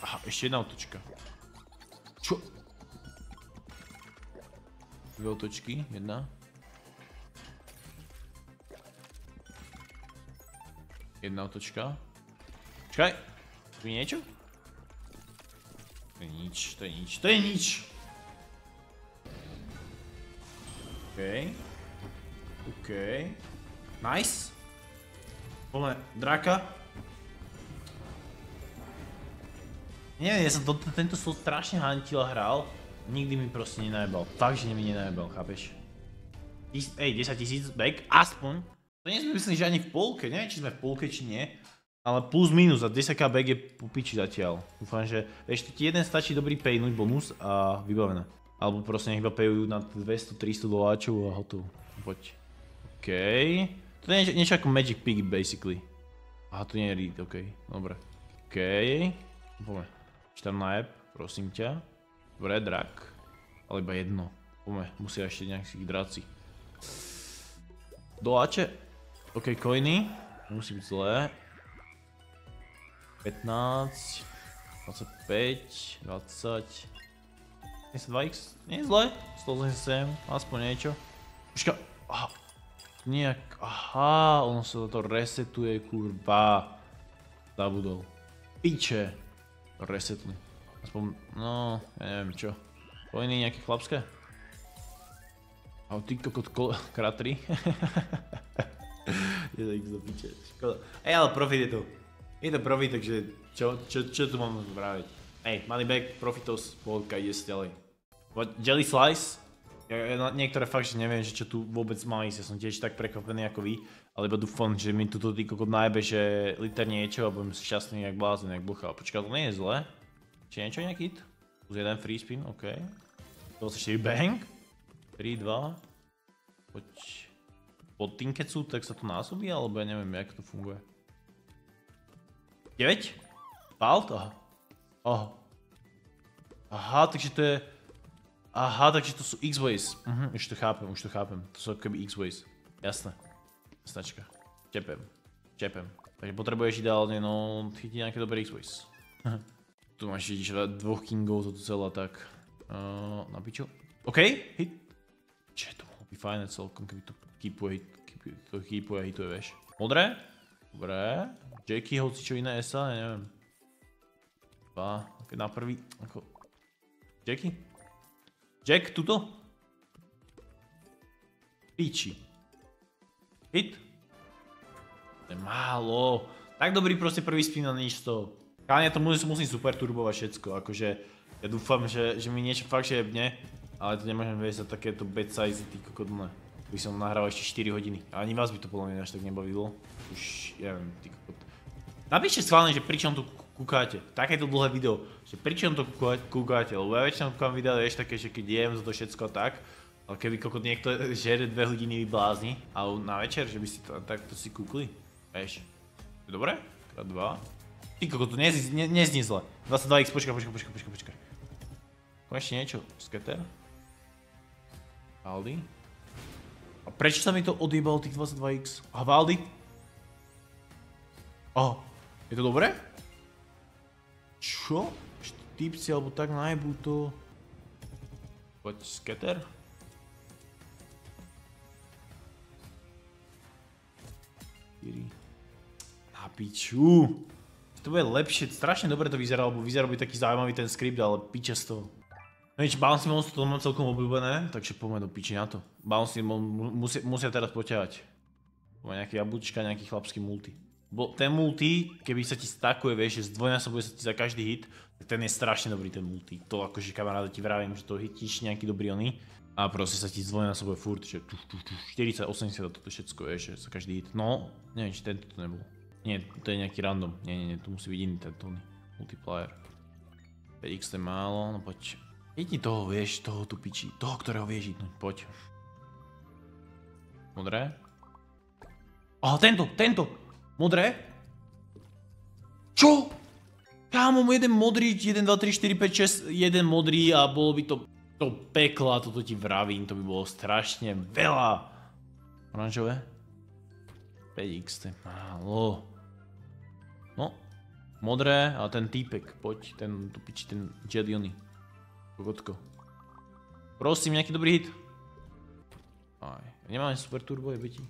Aha, ešte jedna otočka. Čo? Dve otočky, jedna. Jedna otočka. Počkaj. Tu je niečo? To je nič. OK. Nice. Poďme, draka. Neviem, ja som tento slot strašne hantil a hral. Nikdy mi proste nenajebal. Fakt, že mi nenajebal, chápeš? 10 000 back, aspoň. To nie sme mysleli, že ani v polke, neviem, či sme v polke, či nie. Ale plus minus a 10k back je po piči zatiaľ. Dúfam, že ešte ti jeden stačí dobrý paynúť bonus a vybavené. Alebo proste nech iba pajujú na 200-300 doláčov a hotovo. Poď. OK. To je niečo ako Magic Piggy basically. Aha, to nie je read, OK. Dobre. OK. Poďme. Čítam na app, prosím ťa. Dobre, drak. Ale iba jedno. Poďme, musia ešte nejakých draci. Doláče. OK, coiny. Musí byť zlé. 15, 25, 20, 2x, nie je zle, 187, aspoň niečo. Počka, aha, nejak, aha, ono sa to resetuje, kurva. Zabudol. Piče. Resetli. Aspoň, no, ja neviem čo. Vojny nejaké chlapské? A ty kokot kratri. Je to x do piče, škoda. Ale profit je to. Je to profit, takže čo tu mám spraviť? Hej, money back, profitos, pohodka, ide si ďalej. Jelly slice. Niektoré fakt, že neviem, že čo tu vôbec má ísť, ja som tiež tak prekvapený ako vy. Ale iba dúfam, že mi tuto ty kokot najebe, že liter niečo a budem šťastný jak blázen, jak blcha. Počkaj, to nie je zle. Či niečo nejaký hit? Plus jeden free spin, OK. 24 bang. 3, 2. Poď. Pod tinkecu, tak sa to násobí, alebo ja neviem, jak to funguje. 9? Balt? Aha. Aha. Aha, takže to je... Aha, takže to sú X-Ways. Už to chápem. To sú akoby X-Ways. Jasné. Značka. Čepem. Takže potrebuješ ideálne, no, chytiť nejaké dobré X-Ways. Tu máš dvoch kingov, toto celé tak. Na piču. OK, hit. Čo to mohlo byť fajné celkom, keby to keepuje a hituje, vieš. Modré? Dobre. Jackie, hoci čo iné SA, ja neviem. Ok, na prvý, ako... Jackie? Jack, tuto? Piči. Hit? To je málo. Tak dobrý proste prvý spin a nič z toho. Káne, to musím super turbovať všetko, akože... Ja dúfam, že mi niečo fakt jebne, ale to nemôžem viesť za takéto bad size, ty kokodné. By som nahral ešte 4 hodiny. A ani vás by to podľa mňa až tak nebavilo. Už, ja neviem, ty kokot. Napíšte schválne, že pri čom to kúkáte. Takéto dlhé video, že pri čom to kúkáte, lebo ja väčšinou kúkam videa, vieš, také, že keď jem za to všetko tak, ale keby kokot niekto žere 2 hodiny vyblázni, a na večer, že by si to takto si kúkli, vieš. Dobre? Krát 2. Ty kokot, to neznie zle. 22x, počkaj. Konečne niečo, scatter. Aldi. A prečo sa mi to odjebalo tých 22x? A Valdy? Aha, je to dobré? Čo? Typci alebo tak najebú to... Poď scatter? Na piču. To bude lepšie, strašne dobre to vyzerá, lebo vyzerá by taký zaujímavý ten skript, ale piče z toho. No nič, bouncy monster to mám celkom obľúbené, takže poďme do piči na to. Bouncy musia teraz poťahať. Poďme nejaké jablčka, nejaký chlapský multi. Bo ten multi, keby sa ti stakuje, vieš, že zdvojnásobuje sa ti za každý hit, tak ten je strašne dobrý ten multi. To akože kamaráde ti vravím, že to hitíš nejaký dobrý oný a proste sa ti zdvojnásobuje furt, že 40, 80 a toto všetko, vieš, že za každý hit. No, neviem, či tento to nebol. Nie, to je nejaký random. Nie, to musí byť iný tento multiplayer. 5x to je málo, no poď. Hitni toho, vieš, toho tu piči, toho, ktorého vieš hitnúť, poď. Modré. Aha, tento! Modré? Čo? Kámo, jeden modrý, 1, 2, 3, 4, 5, 6, jeden modrý a bolo by to pekla, toto ti vravím, to by bolo strašne veľa. Oranžové? 5x, to je málo. No, modré a ten týpek, poď, ten tu piči, ten Jediony. Kokotko. Prosím, nejaký dobrý hit. Aj, nemáme super turbo, jebeti.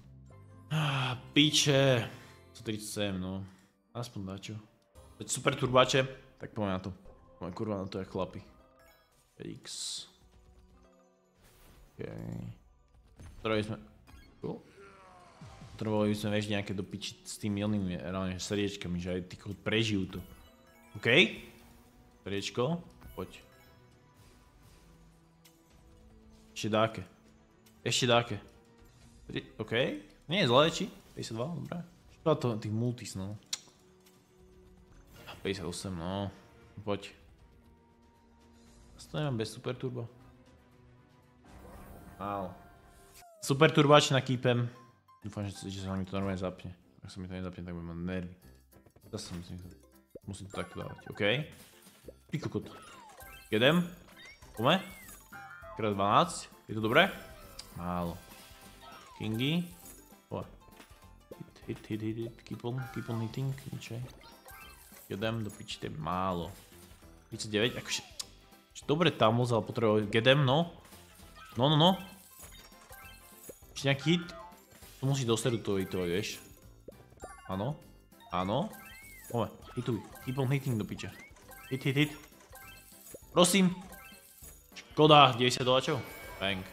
Piče. 137, no. Aspoň dačo. Super turbáče, tak poďme na to. Poďme kurva na to jak chlapi. 5x. Okej. Potrebovali sme... Potrebovali by sme vieš nejaké do piči s tými onými reálne srdiečkami, že aj tí prežijú to. Okej? Srdiečko, poď. Ešte dáke. Okej. Nie je zlé, či? 52, dobré. Čo to tých multis, no. 58, no. Poď. Stojím bez super turbo. Málo. Super turbač nakýpem. Dúfam, že sa mi to normálne zapne. Ak sa mi to nezapne, tak budem mať nervy. Zase musím to takto dávať, OK? Ty kokot. Jedem. Pome. Krát 12. Je to dobré? Málo. Kingy. Pome. Hit. Keep on hitting. Nič aj. Jedem do piči, to je málo. 39, akože... Dobre tam ale potrebujem. Gedem, no. No. Ešte nejaký hit? To musí dostať do toho hitovať, vieš. Áno. Pome, hituj. Keep on hitting do piče. Hit. Prosím. Škoda, 90 doláčov. Bang.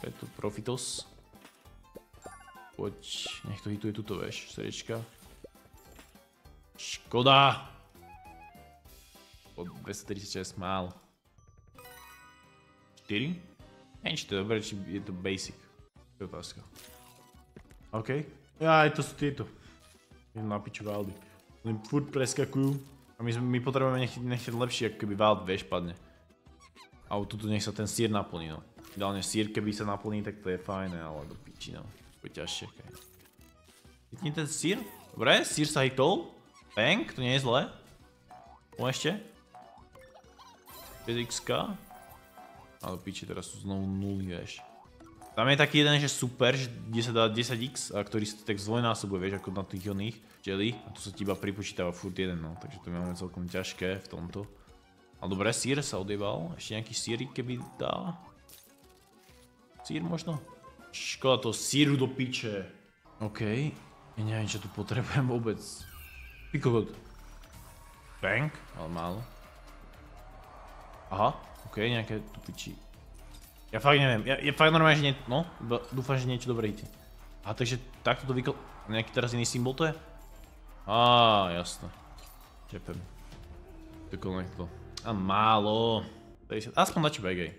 To je tu profitos. Poď, nech to hituje tuto, vieš, srdečka. Škoda. Po 236 málo. 4? Neviem, či to je dobré, či je to basic. To je otázka. OK. Ja, to sú tieto. Idem na piču Valdy. Oni furt preskakujú. A my potrebujeme nechať lepšie, ako keby Vald, vieš, padne. A tuto nech sa ten sír naplní, no. Ideálne sír, keby sa naplní, tak to je fajné, ale do piči, no. To je ťažšie, okej. Hitni ten sír? Dobre, sír sa hitol. Bang, to nie je zlé. Ešte. 5xk. A do piči, teraz sú znovu nuly, vieš. Tam je taký jeden, že super, že kde sa dá 10x, a ktorý sa tak zdvojnásobuje, vieš, ako na tých oných jelly. A tu sa ti iba pripočítava furt jeden, no. Takže to máme celkom ťažké v tomto. Ale dobre, sír sa odjebal. Ešte nejaký sírik, keby dá. Sír možno? Škoda toho síru do piče. OK. Ja neviem, čo tu potrebujem vôbec. Pikokot. Bang, ale málo. Aha, OK, nejaké tu piči. Ja fakt neviem, ja fakt normálne, že nie, no, dúfam, že niečo dobré ide. Aha, takže takto to vykl... Nejaký teraz iný symbol to je? Á, jasné. Čepem. Vykolnech to. A málo. 50, aspoň dačo BG.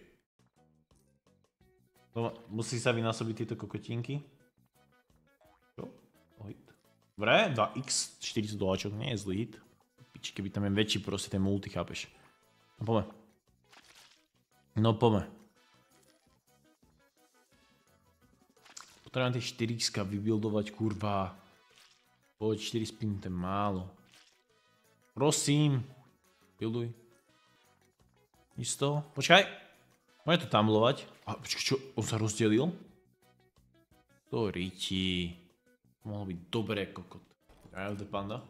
Musí sa vynásobiť tieto kokotinky. Čo? Hit. Dobre, 2x, 40 doláčov, nie je zlý hit. Piči, keby tam je väčší proste ten multi, chápeš. No pome. Potrebujem tie 4x vybuildovať, kurva. Poď, 4 spin, to je málo. Prosím. Builduj. Isto. Počkaj. Môže to tumblovať. A počkaj, čo? On sa rozdelil? To riti. Mohlo byť dobré, kokot. Kyle the Panda.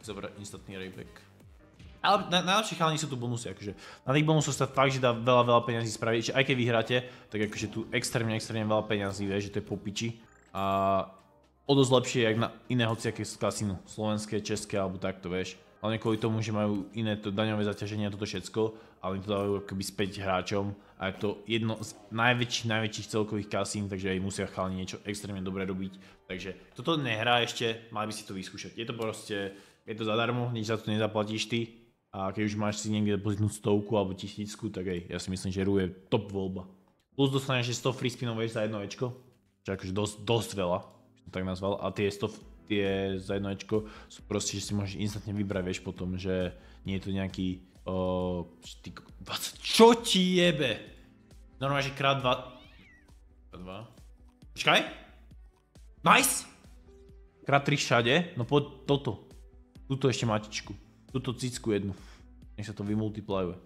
Zobrať instantný rayback. Ale najlepšie chalani sú tu bonusy, akože. Na tých bonusoch sa fakt, že dá veľa peňazí spraviť, že aj keď vyhráte, tak akože tu extrémne veľa peňazí, vieš, že to je po piči. A o dosť lepšie, jak na iné hociaké kasíno, slovenské, české, alebo takto, vieš. Hlavne kvôli tomu, že majú iné to daňové zaťaženie a toto všetko, ale oni to dávajú akoby späť hráčom a je to jedno z najväčších celkových kasín, takže aj musia chalani niečo extrémne dobre robiť. Takže toto nehrá ešte, mali by si to vyskúšať. Je to proste, je to zadarmo, nič za to nezaplatíš ty. A keď už máš si niekde depozitnúť 100 alebo 1000, tak aj, ja si myslím, že RU je top voľba. Plus dostaneš 100 free spinov za jedno ečko, čo akože dosť veľa, som tak nazval, a tie za jedno ečko sú proste, že si môžeš instantne vybrať, vieš potom, že nie je to nejaký, 20, čo ti jebe? Normálne, že krát 2. Počkaj. Nice! Krát 3 všade, no poď toto. Tuto ešte matičku. Tuto cicku jednu. Nech sa to vymultiplyuje.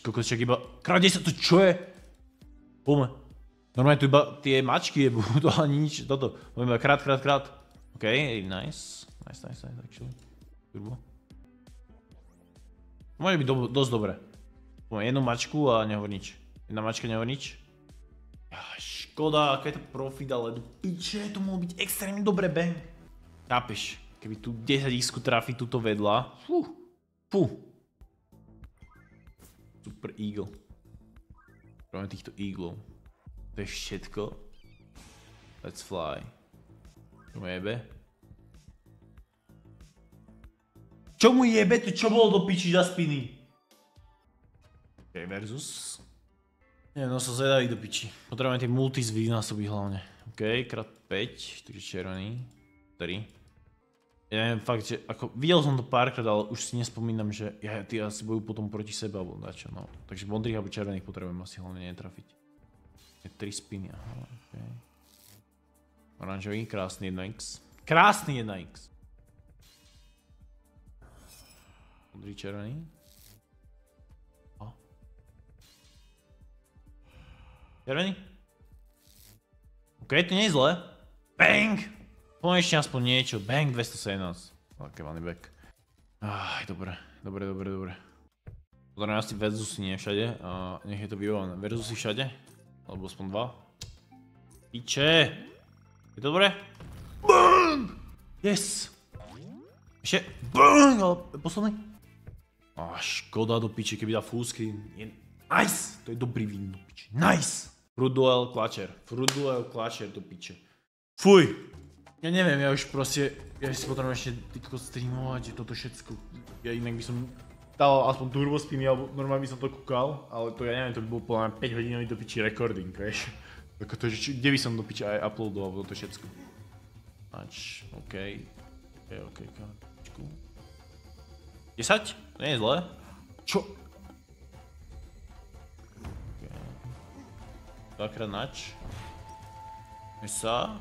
Kokos, čak iba... Krát 10, to čo je? Pome. Normálne tu iba tie mačky jebu, to ani nič, toto. Poviem iba krát. OK, nice. Nice, actually. Turbo. Môže byť dosť dobré. Poviem jednu mačku a nehovor nič. Jedna mačka nehovor nič. Škoda, aká je to profit, ale do piče, to mohlo byť extrémne dobré, bang. Chápeš? Keby tu 10x trafi tuto vedľa. Fú. Super eagle. Práve týchto eaglov. To je všetko. Let's fly. Čo mu jebe? Čo mu jebe? To čo bolo do piči za spiny? OK, versus. Nie, no sa zvedavý do piči. Potrebujeme tie multis vynásobiť hlavne. OK, krát 5. Takže červený. 3. Ja neviem, fakt, že ako videl som to párkrát, ale už si nespomínam, že tí asi budú potom proti sebe alebo dačo, no. Takže modrých alebo červených potrebujem asi hlavne netrafiť. Je 3 spiny, aha, okej. Oranžový, krásny 1x. Krásny 1x. Modrý, červený. Červený? OK, to nie je zlé. Bang! Konečne aspoň niečo. Bang, 217. OK, money back. Dobre. Pozrieme asi verzusy nie všade. A nech je to vyvolené. Verzusy všade? Alebo aspoň 2. Piče! Je to dobré? Bang! Yes! Ešte. Bang! Ale posledný? Škoda do piče, keby dal full screen. Nice! To je dobrý win do piče. Nice! Fruit Duel Clutcher do piče. Fuj! Ja neviem, ja už proste, ja si potrebujem ešte týko streamovať, toto všetko. Ja inak by som dal aspoň turbo spiny, alebo normálne by som to kúkal, ale to ja neviem, to by bol podľa mňa 5 hodinový do piči recording, vieš. Tako to, že kde by som do piči aj uploadoval toto všetko. OK, káčku. 10? To nie je zlé. Čo? Dvakrát nač. Sa.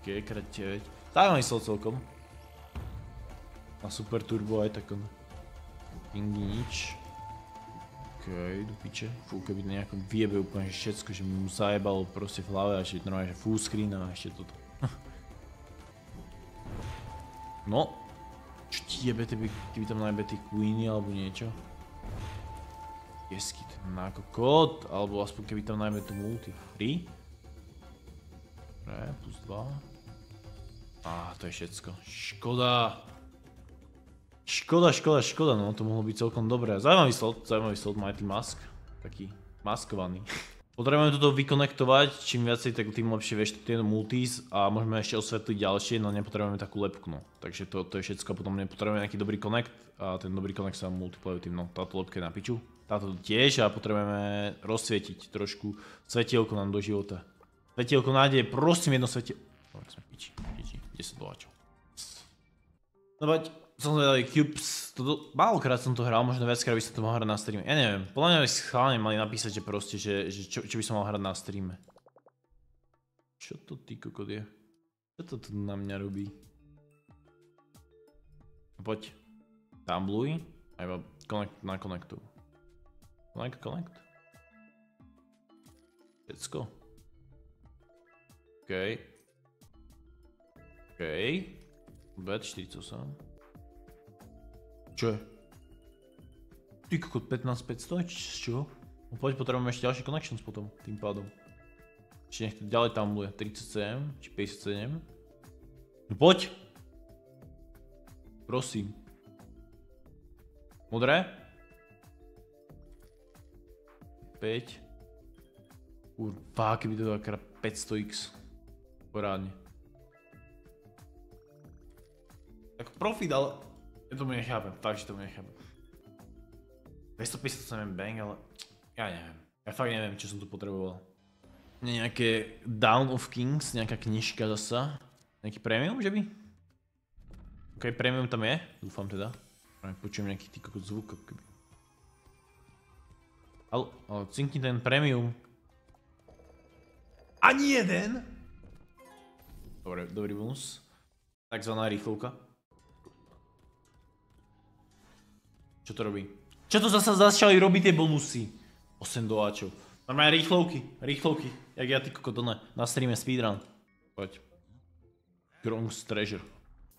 OK, krát 9. Tak myslel celkom. A super turbo aj tak on. Kingy nič. OK, do piče. Fú, keby to nejako vyjebe úplne všetko, že mu zajebalo proste v hlave a že normálne, že full screen a ešte toto. No. Čo ti jebe, keby tam najbe tí queeny alebo niečo? Jeskyt, na kokot, alebo aspoň keby tam najmä to multi. 3? Dobre, plus 2. To je všetko. Škoda, no to mohlo byť celkom dobré. Zaujímavý slot, Mighty Mask. Taký maskovaný. Potrebujeme toto vykonektovať, čím viacej, tak tým lepšie vieš tieto multis a môžeme ešte osvetliť ďalšie, no nepotrebujeme takú lepku, no. Takže to je všetko, potom nepotrebujeme nejaký dobrý connect a ten dobrý connect sa multiplayu tým, no táto lepka je na piču. Táto tiež a potrebujeme rozsvietiť trošku svetielko nám do života. Svetielko nádeje, prosím jedno svetielko. Dobre, sme piči, kde sa doláčil. No poď, som zvedavý, Cubes, málokrát som to hral, možno viackrát by som to mal hrať na streame. Ja neviem, podľa mňa by si schválne mali napísať, že proste, že čo by som mal hrať na streame. Čo to ty kokot je? Čo to tu na mňa robí? Poď, tumbluj a iba connect na connectu. Connect. Všetko. OK. Bet 48. Čo je? Ty kokot 15500, čo? No poď, potrebujeme ešte ďalší connections potom, tým pádom. Ešte nech to ďalej tambluje, 37, či 57. No poď! Prosím. Modré? 5. Kurva, keby to dal krát 500x. Porádne. Tak profit, ale... Ja tomu nechápem, fakt, že tomu nechápem. 257 bang, ale... Ja neviem. Ja fakt neviem, čo som tu potreboval. Nejaké Down of Kings, nejaká knižka zasa. Nejaký premium, že by? OK, premium tam je, dúfam teda. Počujem nejaký ty kokot zvuk, keby. Ale cinkni ten premium. Ani jeden? Dobre, dobrý bonus. Takzvaná rýchlovka. Čo to robí? Čo to zasa začali robiť tie bonusy? 8 doláčov. Normálne rýchlovky. Jak ja ty kokot na streame speedrun. Poď. Gronk's Treasure.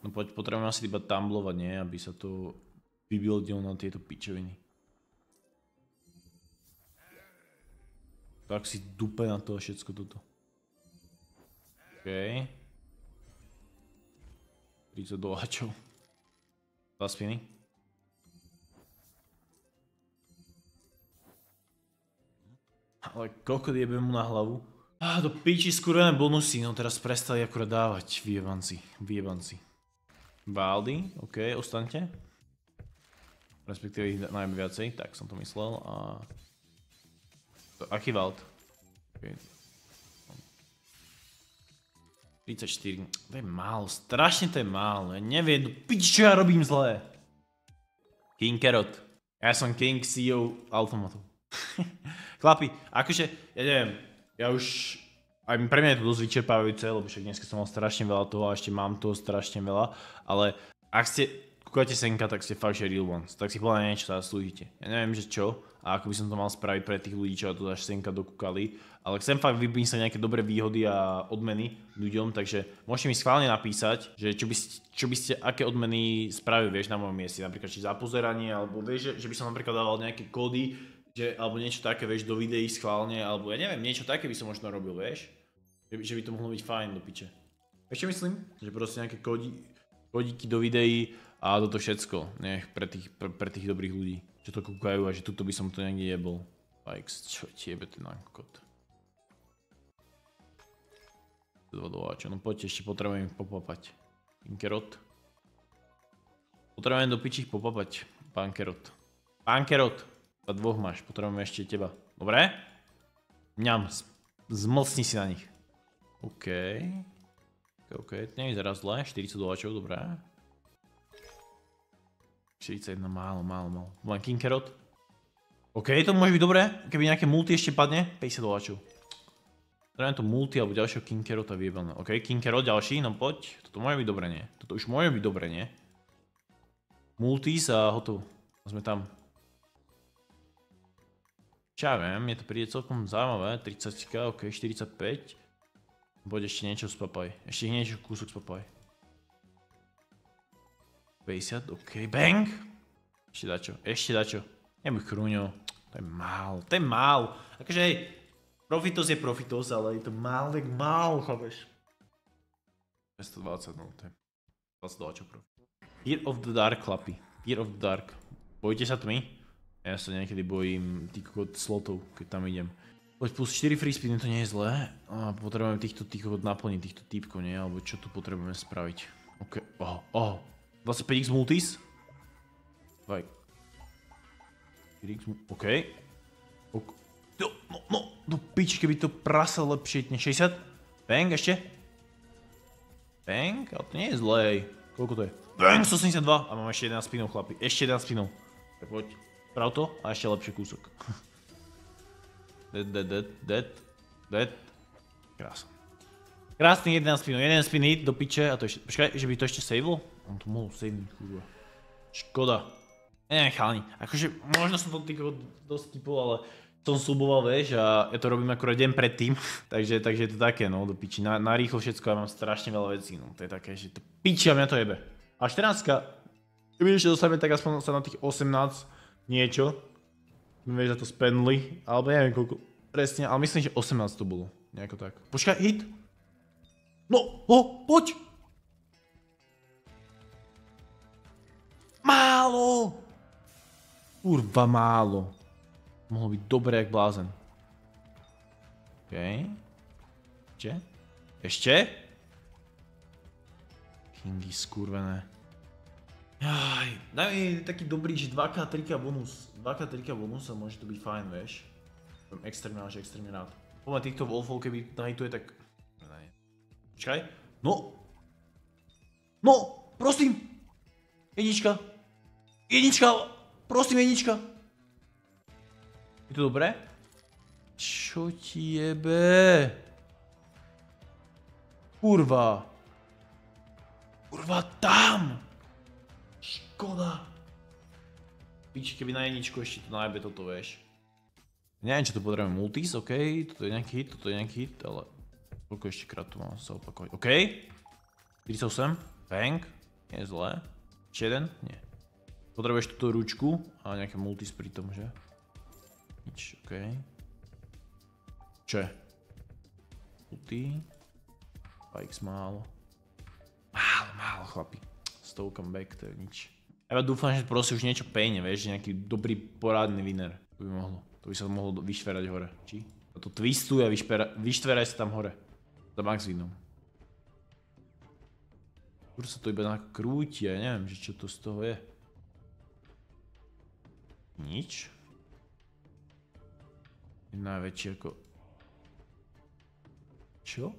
No poď, potrebujeme asi iba tumblovať, nie? Aby sa to vybuildilo na tieto pičoviny. Tak si dupe na to všetko toto. OK. 30 doláčov. 2 spiny. Ale kokot jebem mu na hlavu. Do piči skurvené bonusy, no teraz prestali akurát dávať, vyjebanci. Baldy, OK, ostaňte. Respektíve ich najmä viacej, tak som to myslel a... Aký Vald? Okay. 34, to je málo, strašne to je málo, ja neviem, pič, čo ja robím zlé. King Carrot, ja som King CEO automatu. Chlapi, akože, ja neviem, ja už, aj pre mňa je to dosť vyčerpávajúce, lebo však dneska som mal strašne veľa toho a ešte mám toho strašne veľa, ale ak ste kúkate senka, tak ste fakt, že real ones, tak si podľa niečo zaslúžite. Ja neviem, že čo a ako by som to mal spraviť pre tých ľudí, čo tu až senka dokúkali, ale chcem fakt vypísať nejaké dobré výhody a odmeny ľuďom, takže môžete mi schválne napísať, že čo by ste, aké odmeny spravili, vieš, na mojom mieste, napríklad či za pozeranie, alebo vieš, že by som napríklad dával nejaké kódy, alebo niečo také, vieš, do videí schválne, alebo ja neviem, niečo také by som možno robil, vieš, že by to mohlo byť fajn do piče. Vieš čo myslím? Že proste nejaké kódiky do videí a toto všetko, nech pre tých dobrých ľudí, čo to kúkajú a že tuto by som to niekde jebol. Likes, čo ti jebe ten nakot. No poďte, ešte potrebujem ich popapať. King Carrot. Potrebujem do piči ich popapať, pán Carrot. Pán Carrot, a dvoch máš, potrebujem ešte teba. Dobre? Mňam, zmlsni si na nich. OK. OK, to nevyzerá zle, 40 doláčov, dobré. 41, málo. Len King Carrot. OK, to môže byť dobré, keby nejaké multi ešte padne, 50 doláčov. Treba to multi alebo ďalšieho King Carrota vyjebelné. OK, King Carrot ďalší, no poď. Toto môže byť dobre, nie? Toto už môže byť dobre, nie? Multis a hotovo. Sme tam. Čo ja viem, mne to príde celkom zaujímavé. 30, OK, 45. Poď ešte niečo spapaj. Ešte niečo kúsok spapaj. 50, OK, bang! Ešte dačo. Nebuď chrúňo. To je málo. Akože hej, profitos je profitos, ale je to málo, tak málo, chápeš. 220, no to je 20 doláčov profit. Fear of the Dark, chlapi. Fear of the Dark. Bojíte sa tmy? Ja sa niekedy bojím tých slotov, keď tam idem. Poď plus 4 free spiny, to nie je zlé. A potrebujeme týchto naplniť, týchto týpkov, nie? Alebo čo tu potrebujeme spraviť? OK, 25x multis? OK. No piči, keby to prasal lepšie, 60? Bang, ešte? Bang? Ale to nie je zlé, hej. Koľko to je? Bang, 182! A mám ešte 11 spinov, chlapi. Ešte 11 spinov. Tak poď. Sprav to a ešte lepšie kúsok. Dead. Krásne. Krásny 11 spinov. 1 spin hit do piče a to ešte... Počkaj, že by to ešte saveol? On to mohol savenúť, kurva. Škoda. Neviem, chalani. Akože možno som to dosť typol, ale som sluboval, vieš, a ja to robím akorát deň predtým. takže je to také, no, do piči. Na rýchlo všetko, ja mám strašne veľa vecí, no. To je také, že to piči a mňa to jebe. A 14-ka, keby ešte dostaneme, tak aspoň sa na tých 18 niečo. Vieš, za to spendli, alebo neviem koľko presne, ale myslím, že 18 to bolo. Nejako tak. Počkaj, hit! No, poď! Málo! Kurva, málo. Mohlo byť dobré jak blázen. OK. Ešte? Kingy skurvené. Jaj, daj mi taký dobrý, že 2k, 3k bonus. 2k, 3k bonus a môže to byť fajn, vieš. Budem extrémne rád. Poďme týchto wolfov, keby nahituje, tak... Počkaj. No, prosím. Jednička. Prosím, jednička. Je to dobré? Čo ti jebe? Kurva. Tam. Škoda. Piči, keby na jedničku ešte to najbe toto, vieš. Neviem, čo tu potrebujeme. Multis, OK. Toto je nejaký hit, ale... Koľko ešte krát tu mám sa opakovať. OK. 48. Bang. Nie je zlé. Ešte jeden? Nie. Potrebuješ túto ručku a nejaké multis pri tom, že? Nič, OK. Čo je? Multi. 2x málo. Málo, chlapi. 100 comeback, to je nič. Ja dúfam, že proste už niečo pejne, vieš, že nejaký dobrý porádny winner. To by mohlo. To by sa mohlo vyštverať hore. Či? To twistuj a vyštveraj sa tam hore. Za max winom. Už sa to iba krúti, ja neviem, že čo to z toho je. Nič. Je najväčší ako... Čo?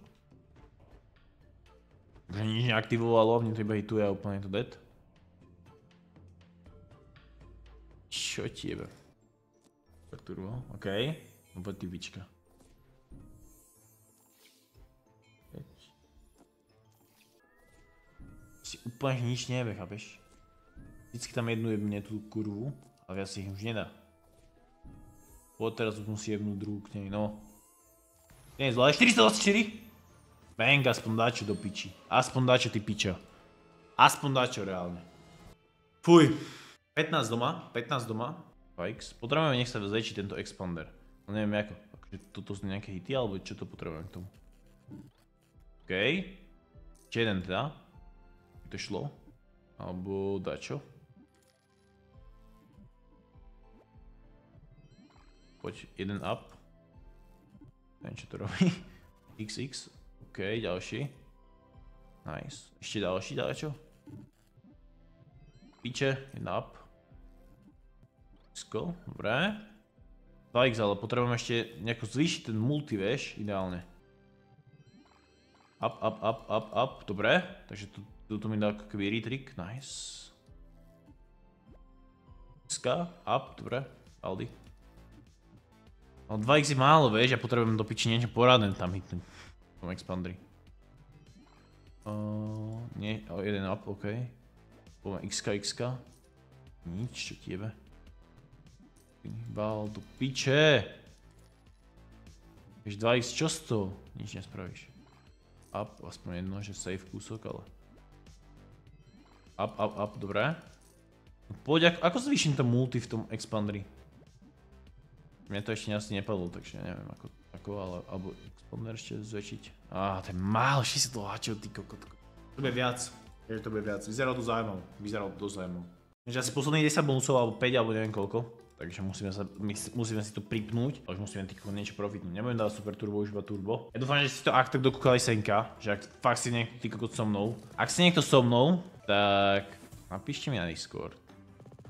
Že nič neaktivovalo, mne to iba hituje a úplne to dead. Čo tiebe? Turbo, okej. Poď typička. Si úplne nič nevie, chápeš? Vždycky tam jednu jebne tú kurvu, ale viac si ich už nedá. Teraz už musí jebnúť druhú k nej, no. Nie je zlé, 424? Bang, aspoň dáčo do piči. Aspoň dáčo, ty piča. Aspoň dáčo, reálne. Fuj. 15 doma, 15 doma. X. Potrebujeme, nech sa zväčší tento expander. No neviem ako. Akože toto sú nejaké hity, alebo čo to potrebujem k tomu? Okej. Či jeden teda. To šlo. Alebo dačo. Poď, jeden up. Neviem, čo to robí. XX. OK, ďalší. Nice. Ešte ďalší, dačo. Piče, jeden up. X-ko, dobré. 2x, ale potrebujem ešte nejako zvýšiť ten multi, vieš, ideálne. Up, up, up, up, up, dobré. Takže tu mi dá ako keby retrik, nice. X-ka, up, dobré, Aldi. No 2x je málo, vieš, ja potrebujem do piči niečo poradné tam hitnúť. V tom expandri. Nie, jeden up, okej. Poďme x-ka, x-ka. Nič, čo tiebe. Bal do piče. Vieš 2x, čo z toho? Nič nespravíš. Up, aspoň jedno, že safe kúsok, ale... Up, up, up, dobré. Poď, ako zvýšim to multi v tom expandri? Mne to ešte asi nepadlo, takže neviem ako, ale, alebo expander ešte zväčšiť. To je málo, 60 háčov, ty kokotko. To bude viac, to bude viac, vyzeralo to zaujímavé, vyzeralo to dosť zaujímavé. Takže asi posledných 10 bonusov, alebo 5, alebo neviem koľko. Takže musíme si to pripnúť a už musíme niečo profitnúť. Nebudem dávať super turbo, už iba turbo. Ja dúfam, že si to ak tak dokúkali senka, že ak fakt si niekto kokot so mnou. Ak si niekto so mnou, tak napíšte mi na Discord.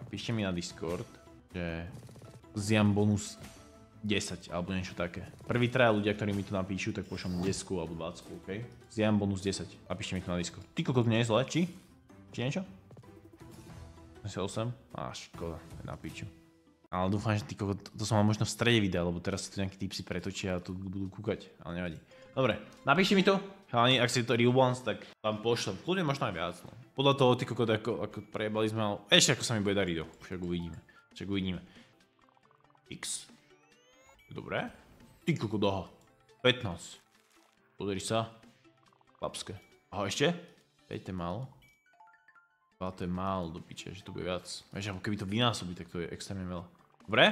Napíšte mi na Discord, že zjam bonus 10 alebo niečo také. Prvý traja ľudia, ktorí mi to napíšu, tak pošlem 10 alebo 20, ok? Zjam bonus 10. Napíšte mi to na Discord. Ty kokot, nie je zle, či? Či niečo? 8? Škoda, na piču. Ale dúfam, že ty kokot, to som mal možno v strede videa, lebo teraz si tu nejakí tipsy pretočia a tu budú kúkať, ale nevadí. Dobre, napíšte mi to, chalani, ak si to real ones, tak vám pošlem. Kľudne možno aj viac, no. Podľa toho, ty kokot, ako prejebali sme, ale ešte ako sa mi bude dariť, však uvidíme. X. Dobre. Ty kokot, aha. 15. Pozri sa. Chlapské. Aha, ešte? 5 to je málo. 2 to je málo do piče, že to bude viac. Vieš, ako keby to vynásobí, tak to je extrémne veľa. Dobre?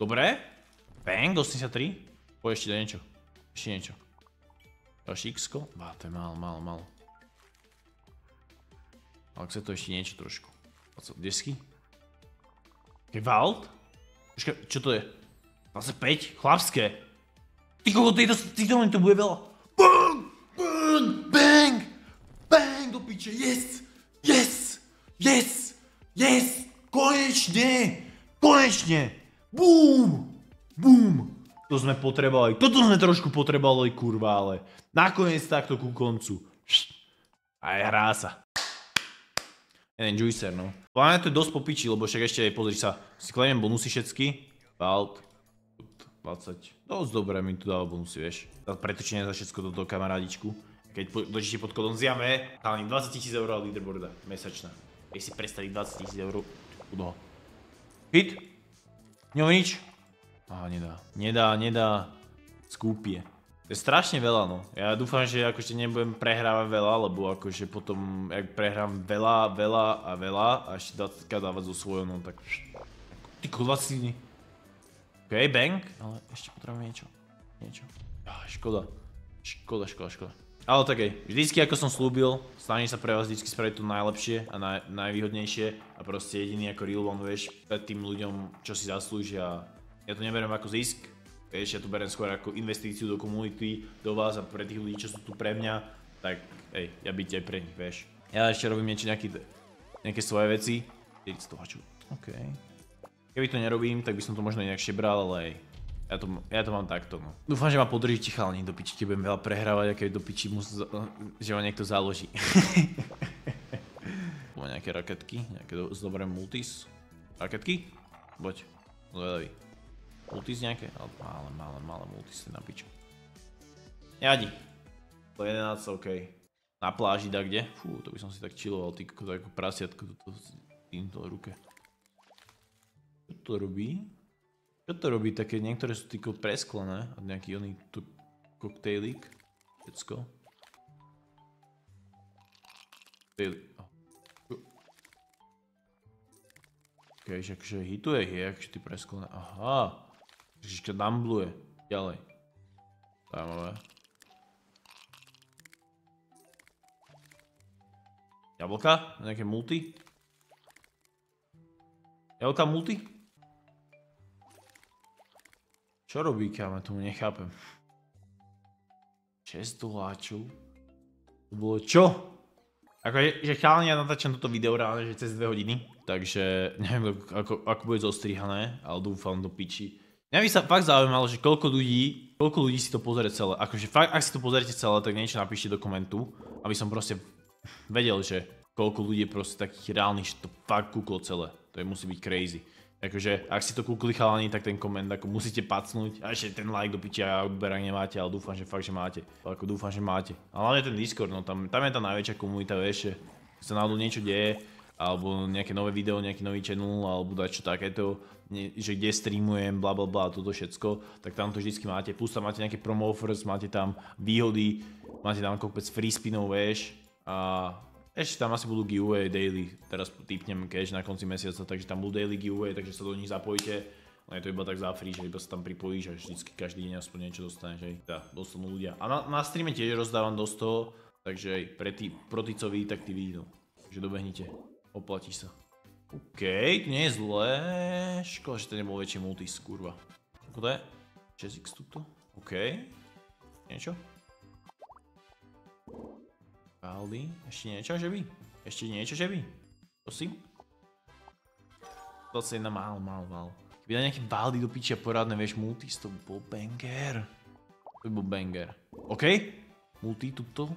Dobre? Bang, 83. Poď ešte niečo. Ešte niečo. Ďalší x-ko. To je málo. Ale chce to ešte niečo trošku. 10. Je Vault? Počkaj, čo to je? 25? Chlapské. Ty kokot, to bude veľa. Bang, do piče, yes, konečne, boom, to sme potrebovali, toto sme trošku potrebovali, kurva, ale nakoniec takto ku koncu, aj hrá sa. Jeden juicer, no. Pláne to je dosť popiči, lebo však ešte, pozri sa, si kladiem bonusy všetky, Vault, 20, dosť dobré mi tu dáva bonusy, vieš, pretočenie za všetko do toho kamarádičku. Keď dočíte pod kodom zjame, hlavne 20 000 eur leaderboarda mesačná. Keď si predstaviť 20 000 eur, kudoho. Hit? Ňo nič? Nedá. Skúpie. To je strašne veľa, no. Ja dúfam, že akože nebudem prehrávať veľa, lebo akože potom, ak prehrám veľa a ešte 20 dávať zo svojho, no tak... Tyko, 20 dní. OK, bang. Ale ešte potrebujem niečo. Škoda. Ale tak aj, vždycky ako som slúbil, snažím sa pre vás vždycky spraviť to najlepšie a najvýhodnejšie a proste jediný ako real one, vieš, pred tým ľuďom, čo si zaslúžia. Ja to neberiem ako zisk, vieš, ja to beriem skôr ako investíciu do komunity, do vás a pre tých ľudí, čo sú tu pre mňa, tak ja byť aj pre nich, vieš. Ja ešte robím nejaké svoje veci, 400 hačov, OK. Keby to nerobím, tak by som to možno inakšie bral, ale Ja to mám takto, no. Dúfam, že ma podržíte chalani, do piči, keď budem veľa prehrávať, a keď do piči že ma niekto založí. Má nejaké raketky, nejaké dobré multis. Raketky? Poď, zvedavý. Multis nejaké? Ale malé multisy na piču. Nevadí. Po 11, OK. Na pláži, da kde? Fú, to by som si tak chilloval, ty ako prasiatko v týmto ruke. Čo to robí? Čo to robí? Také niektoré sú týko presklené a nejaký oný tu koktejlík. Všetko. OK, že akože hituje akože ty presklené. Aha. Že ešte dumbluje. Ďalej. Zaujímavé. Jablka? Nejaké multi? Jablka multi? Čo robí, kámo? Tomu nechápem. 6 doláčov? To bolo čo? Akože chalani, ja natáčam toto video reálne, že cez 2 hodiny. Takže neviem, ako bude zostrihané, ale dúfam do piči. Mňa by sa fakt zaujímalo, že koľko ľudí si to pozrie celé. Akože fakt, ak si to pozriete celé, tak niečo napíšte do komentu. Aby som proste vedel, že koľko ľudí je proste takých reálnych, že to fakt kúklo celé. To musí byť crazy. Akože, ak si to kúkli chalani, tak ten koment ako musíte pacnúť. A ešte ten like do pičia, odberák nemáte, ale dúfam, že fakt, že máte. Ako dúfam, že máte. A hlavne ten Discord, no tam je tá najväčšia komunita, vieš, že sa náhodou niečo deje, alebo nejaké nové video, nejaký nový channel, alebo dať čo takéto, že kde streamujem, blablabla, toto všetko, tak tam to vždycky máte. Plus tam máte nejaké promo offers, máte tam výhody, máte tam kopec free spinov, vieš. A ešte tam asi budú giveaway daily, teraz typnem cash na konci mesiaca, takže tam budú daily giveaway, takže sa do nich zapojite. Ale je to iba tak za free, že iba sa tam pripojíš a vždycky každý deň aspoň niečo dostaneš, hej. Tá, dostanú ľudia. A na streame tiež rozdávam dosť toho, takže aj pro tí, co ví, tak tí vidí, no. Takže dobehnite, oplatí sa. OK, to nie je zlé. Škoda, že to nebol väčší multis, kurva. Ako to je? 6x tuto? OK. Niečo? Baldy, ešte niečo, že by? Ešte niečo, že by? Prosím? 21 málo. Keby dal nejaký baldy do pičia poradné, vieš, multis, to by bol banger. To by bol banger. OK? Multi tuto?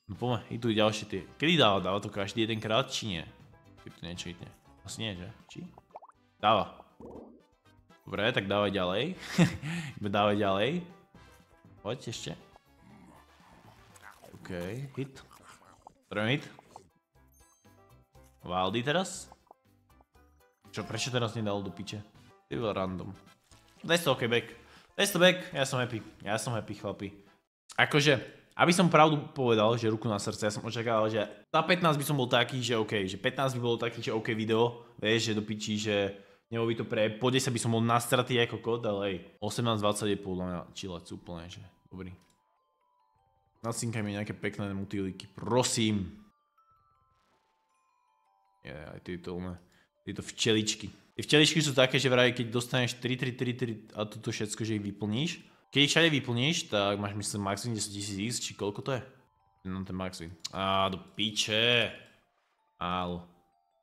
No poďme, hituj ďalšie tie. Kedy dáva? Dáva to každý jedenkrát, či nie? Keď to niečo hitne. Asi nie, že? Či? Dáva. Dobre, tak dávaj ďalej. Dávaj ďalej. Poď ešte. OK, hit. Hit. Valdy teraz? Čo, prečo teraz nedal do piče? Ty bol random. 200 OK back. 200 back, ja som happy chlapi. Akože, aby som pravdu povedal, že ruku na srdce, ja som očakával, že za 15 by som bol taký, že OK, že 15 by bolo taký, že OK video, vieš, že do piči, že nebol by to po 10 by som bol nastratý ako kód, ale hej, 18-20 je podľa mňa chillec úplne, že dobrý. Nacinkaj mi nejaké pekné multilíky, prosím. Aj tieto včeličky. Tie včeličky sú také, že vraj, keď dostaneš 3 a toto všetko, že ich vyplníš. Keď ich všade vyplníš, tak máš myslím maximum 10 000 či koľko to je? No ten maximum. Do piče. Álo.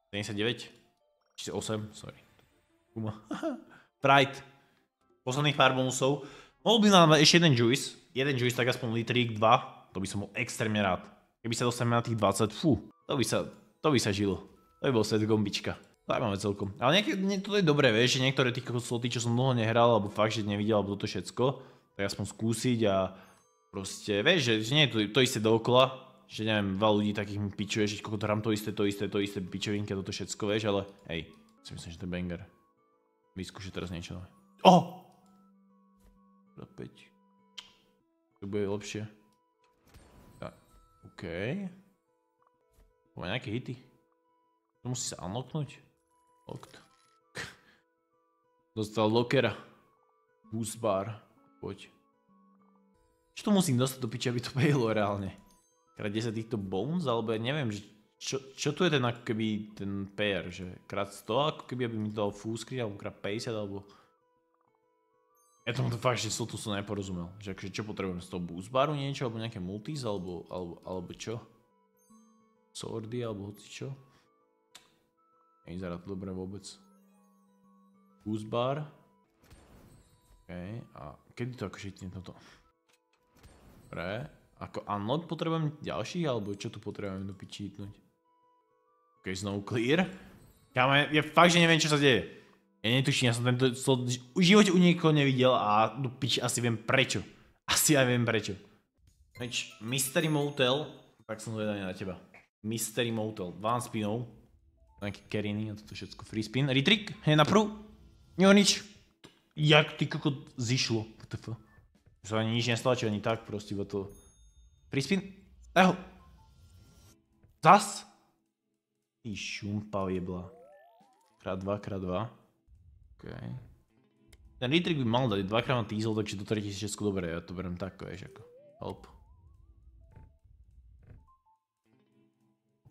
79? Či 8? Sorry. Pride. Posledných pár bonusov. Mohol by nám ešte jeden juice. Jeden juice, tak aspoň litrík, 2. To by som bol extrémne rád. Keby sa dostaneme na tých 20, fú. To by sa žilo. To by bol svet gombička. Zajímavé celkom. Ale toto je dobré, vieš, že niektoré tých sloty, čo som dlho nehral, alebo fakt, že nevidel, alebo toto všetko, tak aspoň skúsiť a proste, vieš, že nie je to isté dookola, že neviem, veľa ľudí takých mi pičuje, že koľko tam to isté, pičovinky a toto všetko, vieš, ale hej, si myslím, že to je banger. Vyskúšaj teraz niečo nové. Za 5. To bude lepšie. Tak, OK. Máme nejaké hity. To musí sa unlocknúť. Locked. Dostal lockera. Boost bar. Poď. Čo to musím dostať do piče, aby to paylo reálne? Krát 10 týchto bones, alebo ja neviem, že čo tu je ten ako keby ten pair, že krát 100 ako keby aby mi to dal full screen, alebo krát 50, alebo... Ja tomu to fakt, že to som neporozumel. Že akože čo potrebujem z toho boost baru niečo, alebo nejaké multis, alebo čo? Swordy, alebo hoci čo? Nevyzerá to dobre vôbec. Boost bar. OK, a kedy to ako šitne toto? Dobre, ako unlock potrebujem ďalších, alebo čo tu potrebujem do piči hitnúť? OK, znovu clear. Ja fakt, že neviem, čo sa deje. Ja netuším, ja som tento v živote u niekoho nevidel a do piči asi viem prečo. Asi aj viem prečo. Mystery Motel, tak som zvedavý na teba. Mystery Motel, 12 spinov. Nejaké cariny a toto všetko free spin. Retrick, hej na prv. Jo, nič. Jak ty kokot zišlo. WTF. Sa ani nič nestlačí, ani tak proste iba to. Free spin. Eho. Zas. Ty šumpa jebla. Krát 2, krát 2. OK. Ten retrick by mal dať 2-krát na teasel, takže do tretí si všetko dobré. Ja to beriem tak, vieš ako. Help.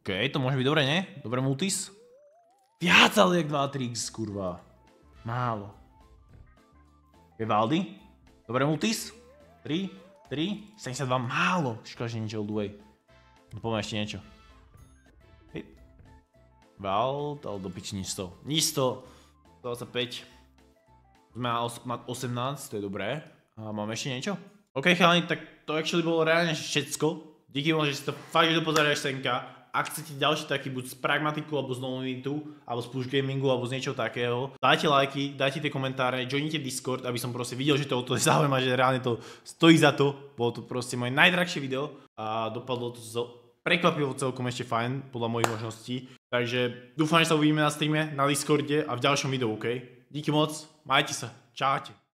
OK, to môže byť dobré, nie? Dobré multis. Viac, ale jak 2 tricks, kurva. Málo. Vivaldi. Dobré multis. 3, 72, málo. Škoda, že niečo old way. No poďme ešte niečo. Hej. Vald, ale do piči nič z toho. Nič z toho. 25. Sme na 18, to je dobré. A máme ešte niečo? OK, chalani, tak to actually bolo reálne všetko. Díky moc, že si to fakt dopozerali až senka. Ak chcete ďalší taký buď z pragmatiku, alebo z Nonlitu, alebo z push gamingu, alebo z niečoho takého, dajte lajky, dajte tie komentáre, joinite Discord, aby som proste videl, že to je zaujímavé, že reálne to stojí za to. Bolo to proste moje najdrahšie video a dopadlo to prekvapivo celkom ešte fajn, podľa mojich možností. Takže dúfam, že sa uvidíme na streame, na Discorde a v ďalšom videu, OK? Díky moc, majte sa, čaute.